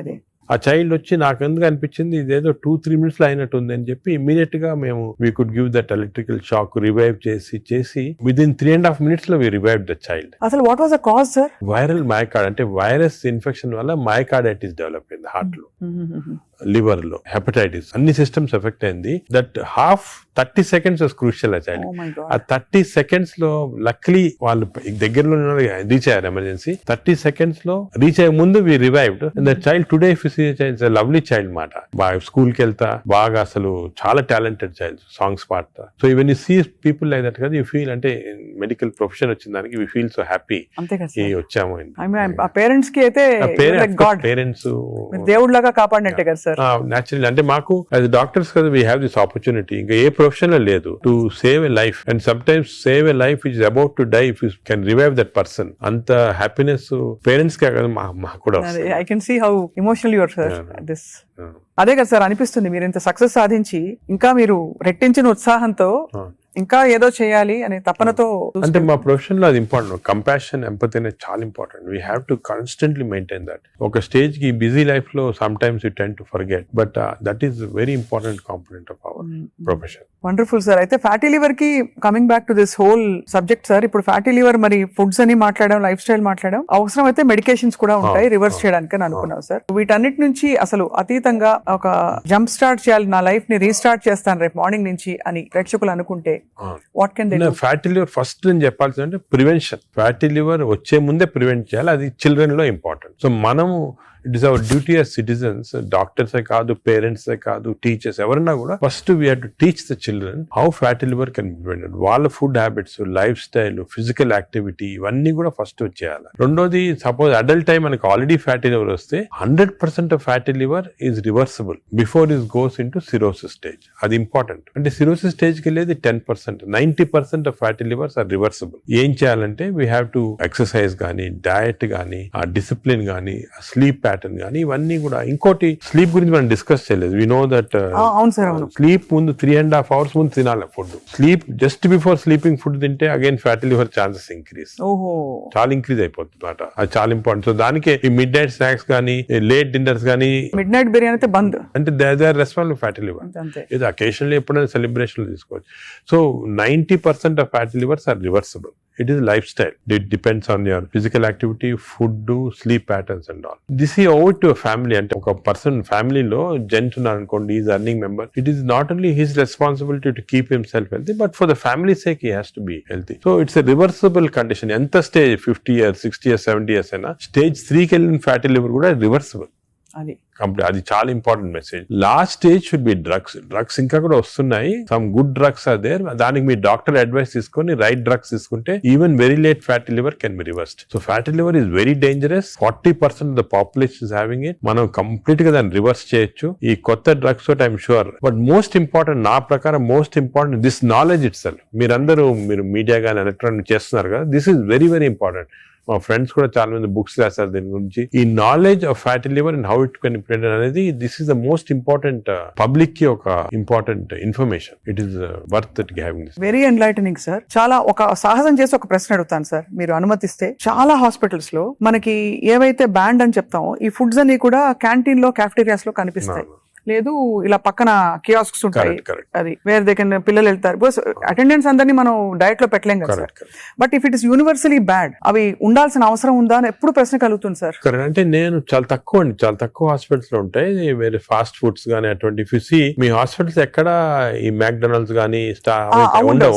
Speaker 2: ఆ చైల్డ్ వచ్చి నాకు ఎందుకు అనిపించింది, ఇదేదో 2-3 minutes లో అయినట్టు ఉంది అని చెప్పి ఇమీడియట్ గా మేము we could give that electrical shock, revive చేసి విదిన్ 3.5 minutes లో వీ రివైవ్ ద చైల్డ్.
Speaker 1: అసలు what was the cause sir?
Speaker 2: Viral myocard, అంటే వైరస్ ఇన్ఫెక్షన్ వల్ల మయోకార్డైటిస్ డెవలప్ అయింది హార్ట్ లో, లివర్ లో, హెపటైటిస్, అన్ని సిస్టమ్స్ ఎఫెక్ట్ అయింది. దట్ 30 seconds వాస్ క్రూషియల్ ఆ చైల్డ్. ఆ 30 seconds లో లక్లీ వాళ్ళు దగ్గరలో రీచ్ అయ్యారు ఎమర్జెన్సీ. 30 seconds లో రీచ్ అయ్యే ముందు we revived. The child today if you see child lovely child మాట, బాగా స్కూల్ కి వెళ్తా, బాగా అసలు చాలా టాలెంటెడ్ చైల్డ్, సాంగ్స్ పాడతా. So even you see people like that కదా, యూ ఫీల్ అంటే మెడికల్ ప్రొఫెషన్ వచ్చిన దానికి వి ఫీల్ సో హ్యాపీ వచ్చాము.
Speaker 1: పేరెంట్స్ కి అయితే
Speaker 2: పేరెంట్స్
Speaker 1: దేవుడిలాగా కాపాడినట్టే కదా సార్.
Speaker 2: న్యాచురల్ అంటే మాకు యాజ్ డాక్టర్స్ కదా, వీ హ్యావ్ దిస్ ఆపర్చునిటీ. ఇంకా ఏ ప్రొఫెషన్ లో లేదు, to save a life. And sometimes save a life is about to die if you can revive that person. అంత హ్యాపీనెస్ పేరెంట్స్ కే కదా, మాకు కూడా.
Speaker 1: I can see how emotional you are sir. This అదే కదా సార్ అనిపిస్తుంది, మీరు ఇంత సక్సెస్ సాధించి ఇంకా మీరు రెట్టించిన ఉత్సాహంతో ఇంకా ఏదో చేయాలి అనే తపనతో.
Speaker 2: అంటే మా ప్రొఫెషన్ లో అది ఇంపార్టెంట్, కంపాషన్, ఎంపతి అనేది చాలా important. We have to constantly maintain that. ఒక స్టేజ్ కి బిజీ లైఫ్ లో some times you tend to forget, but that is very important component of our profession.
Speaker 1: Wonderful sir. అయితే ఫ్యాటీ లివర్ కి coming back to this whole subject sir, ఇప్పుడు ఫ్యాటీ లివర్ మరి ఫుడ్స్ అని మాట్లాడడం, లైఫ్ స్టైల్ మాట్లాడడం, అవసరం అయితే మెడికేషన్స్ కూడా ఉంటాయి రివర్స్ చేయడానికి అని అనుకున్నాం సార్. వీటన్నిటి నుంచి అసలు అతీతంగా ఒక జంప్ స్టార్ట్ చేయాలి, నా లైఫ్ ని రీస్టార్ట్ చేస్తాను రేపు మార్నింగ్ నుంచి అని ప్రేక్షకులు అనుకుంటే what can they?
Speaker 2: Fatty liver first నేను చెప్పాల్సింది అంటే ప్రివెన్షన్. ఫ్యాటీ లివర్ వచ్చే ముందే ప్రివెంట్ చేయాలి, అది చిల్డ్రన్ లో ఇంపార్టెంట్. సో మనము it is our duty as citizens, డాక్టర్సే కాదు, పేరెంట్సే కాదు, టీచర్స్ ఎవరన్నా కూడా first we have to teach the children how fatty liver can be prevented. వాళ్ళ food habits, life style, physical activity ఇవన్నీ కూడా ఫస్ట్ వచ్చేయాలి. రెండోది, సపోజ్ అడల్ట్ టైం మనకి ఆల్రెడీ ఫ్యాటీ లివర్ వస్తే 100% of fatty liver is reversible before is goes in to cirrhosis stage. అది ఇంపార్టెంట్. అంటే సిరోసిస్ స్టేజ్ కి వెళ్ళేది 10%, 90% of fatty livers are reversible. ఏం చేయాలంటే వీ హ్యావ్ టు ఎక్సర్సైజ్ గానీ, డయట్ గానీ, ఆ డిసిప్లిన్ గానీ, స్లీప్ ప్యాటర్న్ కానీ, ఇవన్నీ కూడా. ఇంకోటి, స్లీప్ గురించి మనం డిస్కస్ చేయలేదు. వి నో దట్ స్లీప్ ముందు 3.5 hours ముందు తినాలి food. Sleep just before sleeping food తింటే again fatty liver chances increase, చాలా ఇంక్రీజ్ అయిపోతుంది అన్నమాట. అది చాలా ఇంపార్టెంట్. సో దానికి ఈ మిడ్ నైట్ స్నాక్స్ కానీ, లేట్ డిన్నర్స్ కానీ,
Speaker 1: మిడ్ నైట్ బిర్యానీ అయితే బంద్,
Speaker 2: అంటే they are responsible fatty liver. ఇది అకేషనల్లీ ఎప్పుడైనా సెలబ్రేషన్ లో తీసుకోవచ్చు. So 90% of fatty livers are reversible. It is lifestyle. It depends on your physical activity, food, sleep patterns and all. This is over to a family. And a person family lo gent unnarukondi, he is earning member. It is not only his responsibility to keep himself healthy, but for the family's sake he has to be healthy. So it's a reversible condition. Enta stage 50 years, 60 years, 70 years aina stage 3 ki ellin fatty liver kuda reversible. అది చాలా important message. Last stage should be drugs ఇంకా కూడా వస్తున్నాయి. Some good drugs are there. దానికి మీ డాక్టర్ అడ్వైస్ తీసుకొని రైట్ డ్రగ్స్ తీసుకుంటే even very late fatty liver can be reversed. So fatty liver is very dangerous. 40% of the population is having it. మనం కంప్లీట్ గా దాన్ని రివర్స్ చేయొచ్చు ఈ కొత్త డ్రగ్స్ తోటి, I'm sure. But most important, నా ప్రకారం most important this knowledge it self. మీరు మీడియా గానీ ఎలక్ట్రానిక్ చేస్తున్నారు కదా, this is very very important. మా ఫ్రెండ్స్ కూడా చాలా మంది బుక్స్ రాస్తారు దీని గురించి. ఈ knowledge of fatty liver and how it can prevent అనేది this is the most important public కి ఒక important information. It is worth it having this.
Speaker 1: Very enlightening sir. చాలా ఒక సాహసం చేసి ఒక ప్రశ్న అడుగుతాను సార్, మీరు అనుమతిస్తే. చాలా హాస్పిటల్స్ లో మనకి ఏవైతే బ్యాండ్ అని చెప్తామో ఈ ఫుడ్స్ అన్ని కూడా క్యాంటీన్ లో, క్యాఫ్టీరియాస్ లో కనిపిస్తాయి. లేదు ఇలా పక్కన కియాస్క్స్ ఉంటాయి, అది వేర్ దే కెన్ పిల్లలు వెళ్తారు. బికాస్ అటెండెన్స్ అందరినీ మనం డైట్ లో పెట్టలేం కదా sir. But if it is universally bad, అవి ఉండాల్సిన అవసరం ఉందా అని ఎప్పుడు ప్రశ్న కలుగుతుంది సార్.
Speaker 2: అంటే నేను చాలా తక్కువ హాస్పిటల్స్ లో ఉంటాయి వేరే ఫాస్ట్ ఫుడ్స్ గానీ అటువంటి. మీ హాస్పిటల్స్ ఎక్కడ ఈ మ్యాక్డొనాల్డ్స్ గానీ ఉండవు.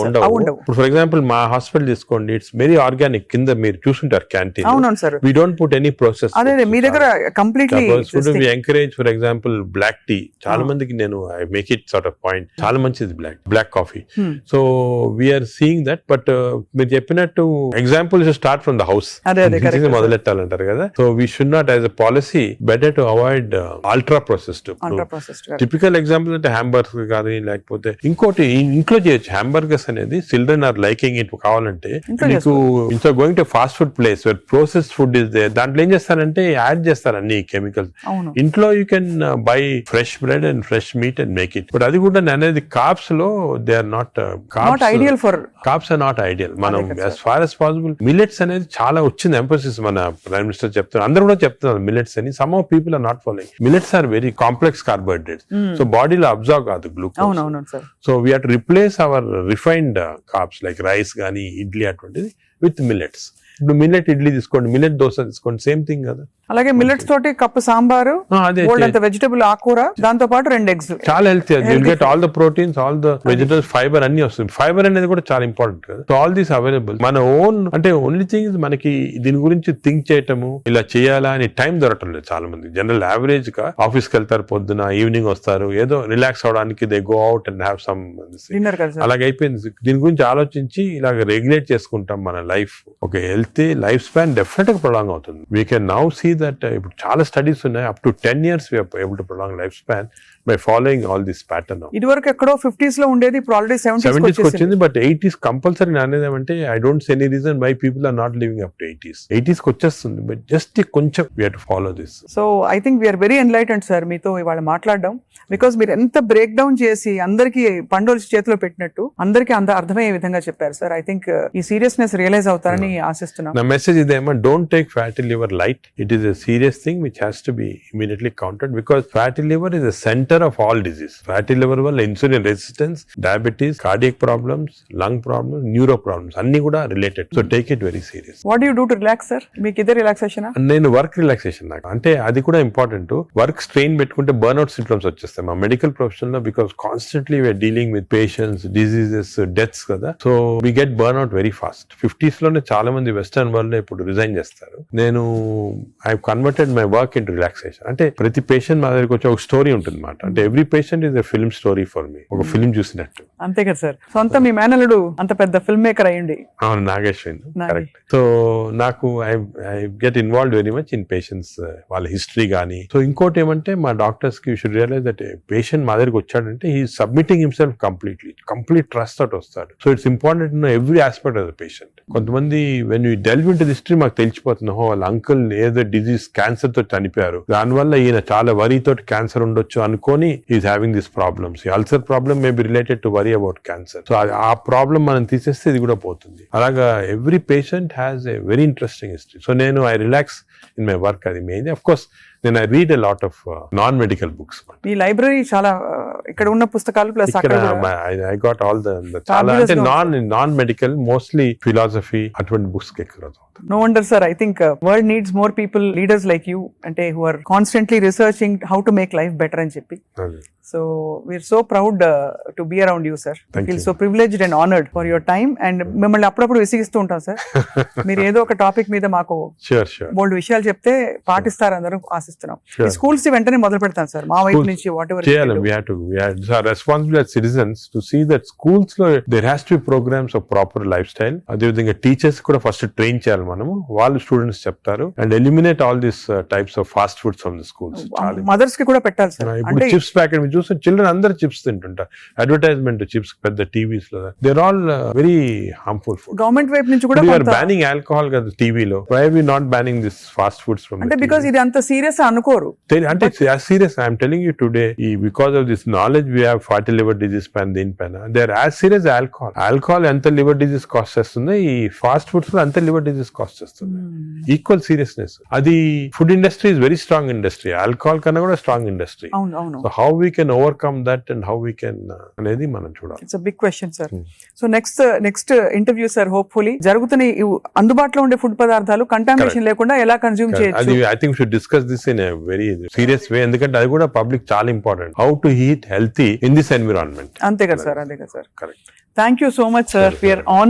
Speaker 2: ఇప్పుడు ఫర్ ఎగ్జాంపుల్ మా హాస్పిటల్ తీసుకోండి, ఇట్స్ వెరీ ఆర్గానిక్. కింద మీరు చూసుంటారు క్యాంటీన్.
Speaker 1: అవును sir.
Speaker 2: We don't put any process.
Speaker 1: అదే మీ దగ్గర completely
Speaker 2: encourage. For example black tea, చాలా మందికి నేను I make it sort of point, చాలా మంచిది black coffee. So we're seeing that. But మీరు చెప్పినట్టు example start from the house మొదలెట్టాలంటారు కదా. So we should not as a policy better to avoid ultra processed. Typical example అంటే హ్యాంబర్గర్స్ కానీ, లేకపోతే ఇంకోటి ఇంట్లో చేయొచ్చు. హ్యాంబర్గర్స్ అనేది చిల్డ్రన్ ఆర్ లైకింగ్ ఇట్. కావాలంటే మీకు ఇంట్లో going to fast food place where processed food is there, దాంట్లో ఏం చేస్తారంటే యాడ్ చేస్తారు అన్ని కెమికల్స్. ఇంట్లో you can buy fresh bread and fresh meat and make it. But అది కూడా అనేది కార్బ్స్ లో they are not
Speaker 1: ideal for
Speaker 2: carbs are not ideal. మనం as far as possible millets అనేది చాలా వచ్చింది ఎంఫోసిస్. మన ప్రైమ్ మినిస్టర్ చెప్తున్నారు, అందరూ కూడా చెప్తున్నారు మిల్లెట్స్ అని. Some of people are not following. Millets are very complex carbohydrates, so బాడీలో అబ్జర్వ్ కాదు glucose. So we have to replace our refined carbs like rice కానీ ఇడ్లీ అటువంటిది విత్ మిల్లెట్స్. ఇప్పుడు మిల్లెట్ ఇడ్లీ తీసుకోండి, మిల్లెట్ దోశ తీసుకోండి, సేమ్ థింగ్ కదా.
Speaker 1: అలాగే మిల్లెట్స్ తోటి కప్పు సాంబారు, వెజిటబుల్ ఆకుకూర, దాంతో పాటు 2 eggs, చాలా
Speaker 2: healthy. You'll get all the proteins, all the vegetables, fibre అన్ని వస్తుంది. ఫైబర్ అనేది కూడా చాలా ఇంపార్టెంట్ కదా. So all these available. మన ఓన్ అంటే ఓన్లీ థింగ్ మనకి దీని గురించి థింక్ చేయటము, ఇలా చేయాలా అని టైం దొరకటం లేదు చాలా మంది. జనరల్ యావరేజ్ గా ఆఫీస్ కి వెళ్తారు, పొద్దున ఈవినింగ్ వస్తారు, ఏదో రిలాక్స్ అవడానికి they go out and have some dinner. అలాగే అయిపోయింది. దీని గురించి ఆలోచించి ఇలాగ రెగ్యులేట్ చేసుకుంటాం మన లైఫ్. ఒక హెల్తీ లైఫ్ స్పాన్ డెఫినెట్ గా ప్రొలాంగ్ అవుతుంది. We can now see that ఇప్పుడు చాలా స్టడీస్ ఉన్నాయి, up to 10 years we are able to prolong life span by following all this pattern.
Speaker 1: ఇది వరకు ఎక్కడో 50s లో ఉండేది, ఇప్పుడు ఆల్రెడీ 70s కి
Speaker 2: వచ్చింది. బట్ 80s కంపల్సరీ అనేది ఏమంటే I don't see any reason why people are not living up to 80s కి వచ్చేస్తుంది. బట్ జస్ట్ కొంచెం we have to follow this.
Speaker 1: So I think we're very enlightened sir మీతో ఇవాళ మాట్లాడడం. బికాస్ మీరు ఎంత బ్రేక్ డౌన్ చేసి అందరికి పండోలు చేతిలో పెట్టినట్టు అందరికి అర్థమయ్యే విధంగా చెప్పారు సార్. ఐ థింక్ ఈ సీరియస్నెస్ రియలైజ్ అవుతారని ఆశిస్తున్నాను.
Speaker 2: నా మెసేజ్ ఇదేమో, don't take fatty liver light. It is a serious thing which has to be immediately counted, because fatty liver is the center of all disease. Fatty liver వల్ల insulin resistance, diabetes, cardiac problems, lung problems, neuro problems అన్ని కూడా related. So take it very serious.
Speaker 1: What you do to relax sir? మీకు ఇదే రిలాక్సేషన్?
Speaker 2: నేను వర్క్ రిలాక్సేషన్ నాకు అంటే అది కూడా ఇంపార్టెంట్. వర్క్ స్ట్రెయిన్ పెట్టుకుంటే బర్న్అవుట్ సింప్టమ్స్ వచ్చేస్తాయి మా మెడికల్ ప్రొఫెషన్ లో. Because constantly we're dealing with patients, diseases, deaths కదా. So we get burnout very fast. 50s లోనే చాలా మంది వెస్టర్న్ వరల్డ్ లో ఇప్పుడు రిజైన్ చేస్తారు. నేను I converted my work into relaxation. అంటే ప్రతి పేషెంట్ మా దగ్గరికి వచ్చి ఒక స్టోరీ ఉంటుంది అన్నమాట. అంటే every patient is a film story for me. ఒక ఫిల్మ్ చూసినట్టు.
Speaker 1: అంతే కదా సార్. సొంత మీ మేనల్లుడు అంత పెద్ద ఫిల్మ్ మేకర్ అయ్యండి.
Speaker 2: అవును, నాగేశ్వరి. కరెక్ట్. సో నాకు I get involved very much in patients, వాళ్ళ హిస్టరీ కానీ. సో ఇంకోటి ఏమంటే మా డాక్టర్స్ కి you should realize that patient మా దగ్గరికి వచ్చాడంటే he submitting himself complete trust తోటి వస్తాడు. So it's important know every aspect of the patient. కొంతమంది when you delve in to the history మాకు తెలిసిపోతుంది, వాళ్ళ అంకుల్ ఏదో డిజీజ్ క్యాన్సర్ తో చనిపోయారు, దానివల్ల ఈయన చాలా వరీ తోటి క్యాన్సర్ ఉండొచ్చు అనుకొని is having this problems. Ulcer problem may be related to worry about cancer. So ఆ ప్రాబ్లమ్ మనం తీసేస్తే ఇది కూడా పోతుంది. అలాగా every patient has a very interesting history. So నేను I relax in my work. అది main. Of course then I read a lot of non-medical books.
Speaker 1: ఈ లైబ్రరీ చాలా ఇక్కడ ఉన్న పుస్తకాలు ప్లస్ అక్కడ
Speaker 2: I got all the చాలా అంటే non-medical mostly philosophy అటువంటి బుక్స్ ఎక్కువ.
Speaker 1: No wonder sir, I think world needs more people, leaders like you, ante who are constantly researching how to make life better అని చెప్పి. So we're so proud to be around you sir. I feel so privileged and honored for your time, and మిమ్మల్ని అప్పుడప్పుడు విసిగిస్తూ ఉంటాం సార్. మీరు ఏదో ఒక టాపిక్ మీద మాకు బోల్డ్ విషయాలు చెప్తే పాటిస్తారు అందరూ ఆశిస్తున్నాం. ఈ స్కూల్స్ వెంటనే మొదలు పెడతాం సార్ మా వైపు నుంచి. What ever
Speaker 2: we are responsible as citizens to see that schools లో there has to be programs of proper lifestyle. అదే విధంగా టీచర్స్ కూడా ఫస్ట్ ట్రైన్ చేయాలి మనము వాళ్ళు స్టూడెంట్స్ చెప్తారు and eliminate all this types of fast foods from the schools. చాలా
Speaker 1: మదర్స్ కి కూడా పెట్టాలి సార్.
Speaker 2: ఇప్పుడు చిప్స్ ప్యాకెట్ మీరు చూస్తే చిల్డ్రన్ అందరు చిప్స్ తింటుంటారు. అడ్వర్టైజ్మెంట్ చిప్స్ పెద్ద టీవీస్ లో they're all very harmful food.
Speaker 1: Government వైపు నుంచి కూడా
Speaker 2: బ్యానింగ్ ఆల్కహాల్ కదా టీవీలో. Why we not banning this fast foods from
Speaker 1: అంటే బికాస్ ఇది అంత సీరియస్ అనుకోరు.
Speaker 2: అంటే serious I'm telling you today because of this knowledge we have fatty liver disease పైన దీనిపైన they are as serious alcohol. Alcohol ఎంత లివర్ డిజీస్ కాస్ట్ చేస్తుంది, ఈ ఫాస్ట్ ఫుడ్స్ లో అంత లివర్ డిజీస్ కాస్ట్ చేస్తుంది. Equal seriousness. అది food industry is very strong industry. Alcohol కన్నా కూడా strong industry. So how we can overcome that and how we can అనేది మనం చూడాలి.
Speaker 1: It's a big question sir. So next interview sir hopefully జరుగుతున్న ఈ అందుబాటులో ఉండే ఫుడ్ పదార్థాలు కంటామినేషన్ లేకుండా ఎలా కన్జ్యూమ్ చేయొచ్చు.
Speaker 2: అది I think should discuss this in a very serious way. ఎందుకంటే అది కూడా పబ్లిక్ చాలా important. How to eat healthy in this environment.
Speaker 1: అంతే కదా సార్, అదే కదా sir.
Speaker 2: Correct.
Speaker 1: Thank you so much sir. We're on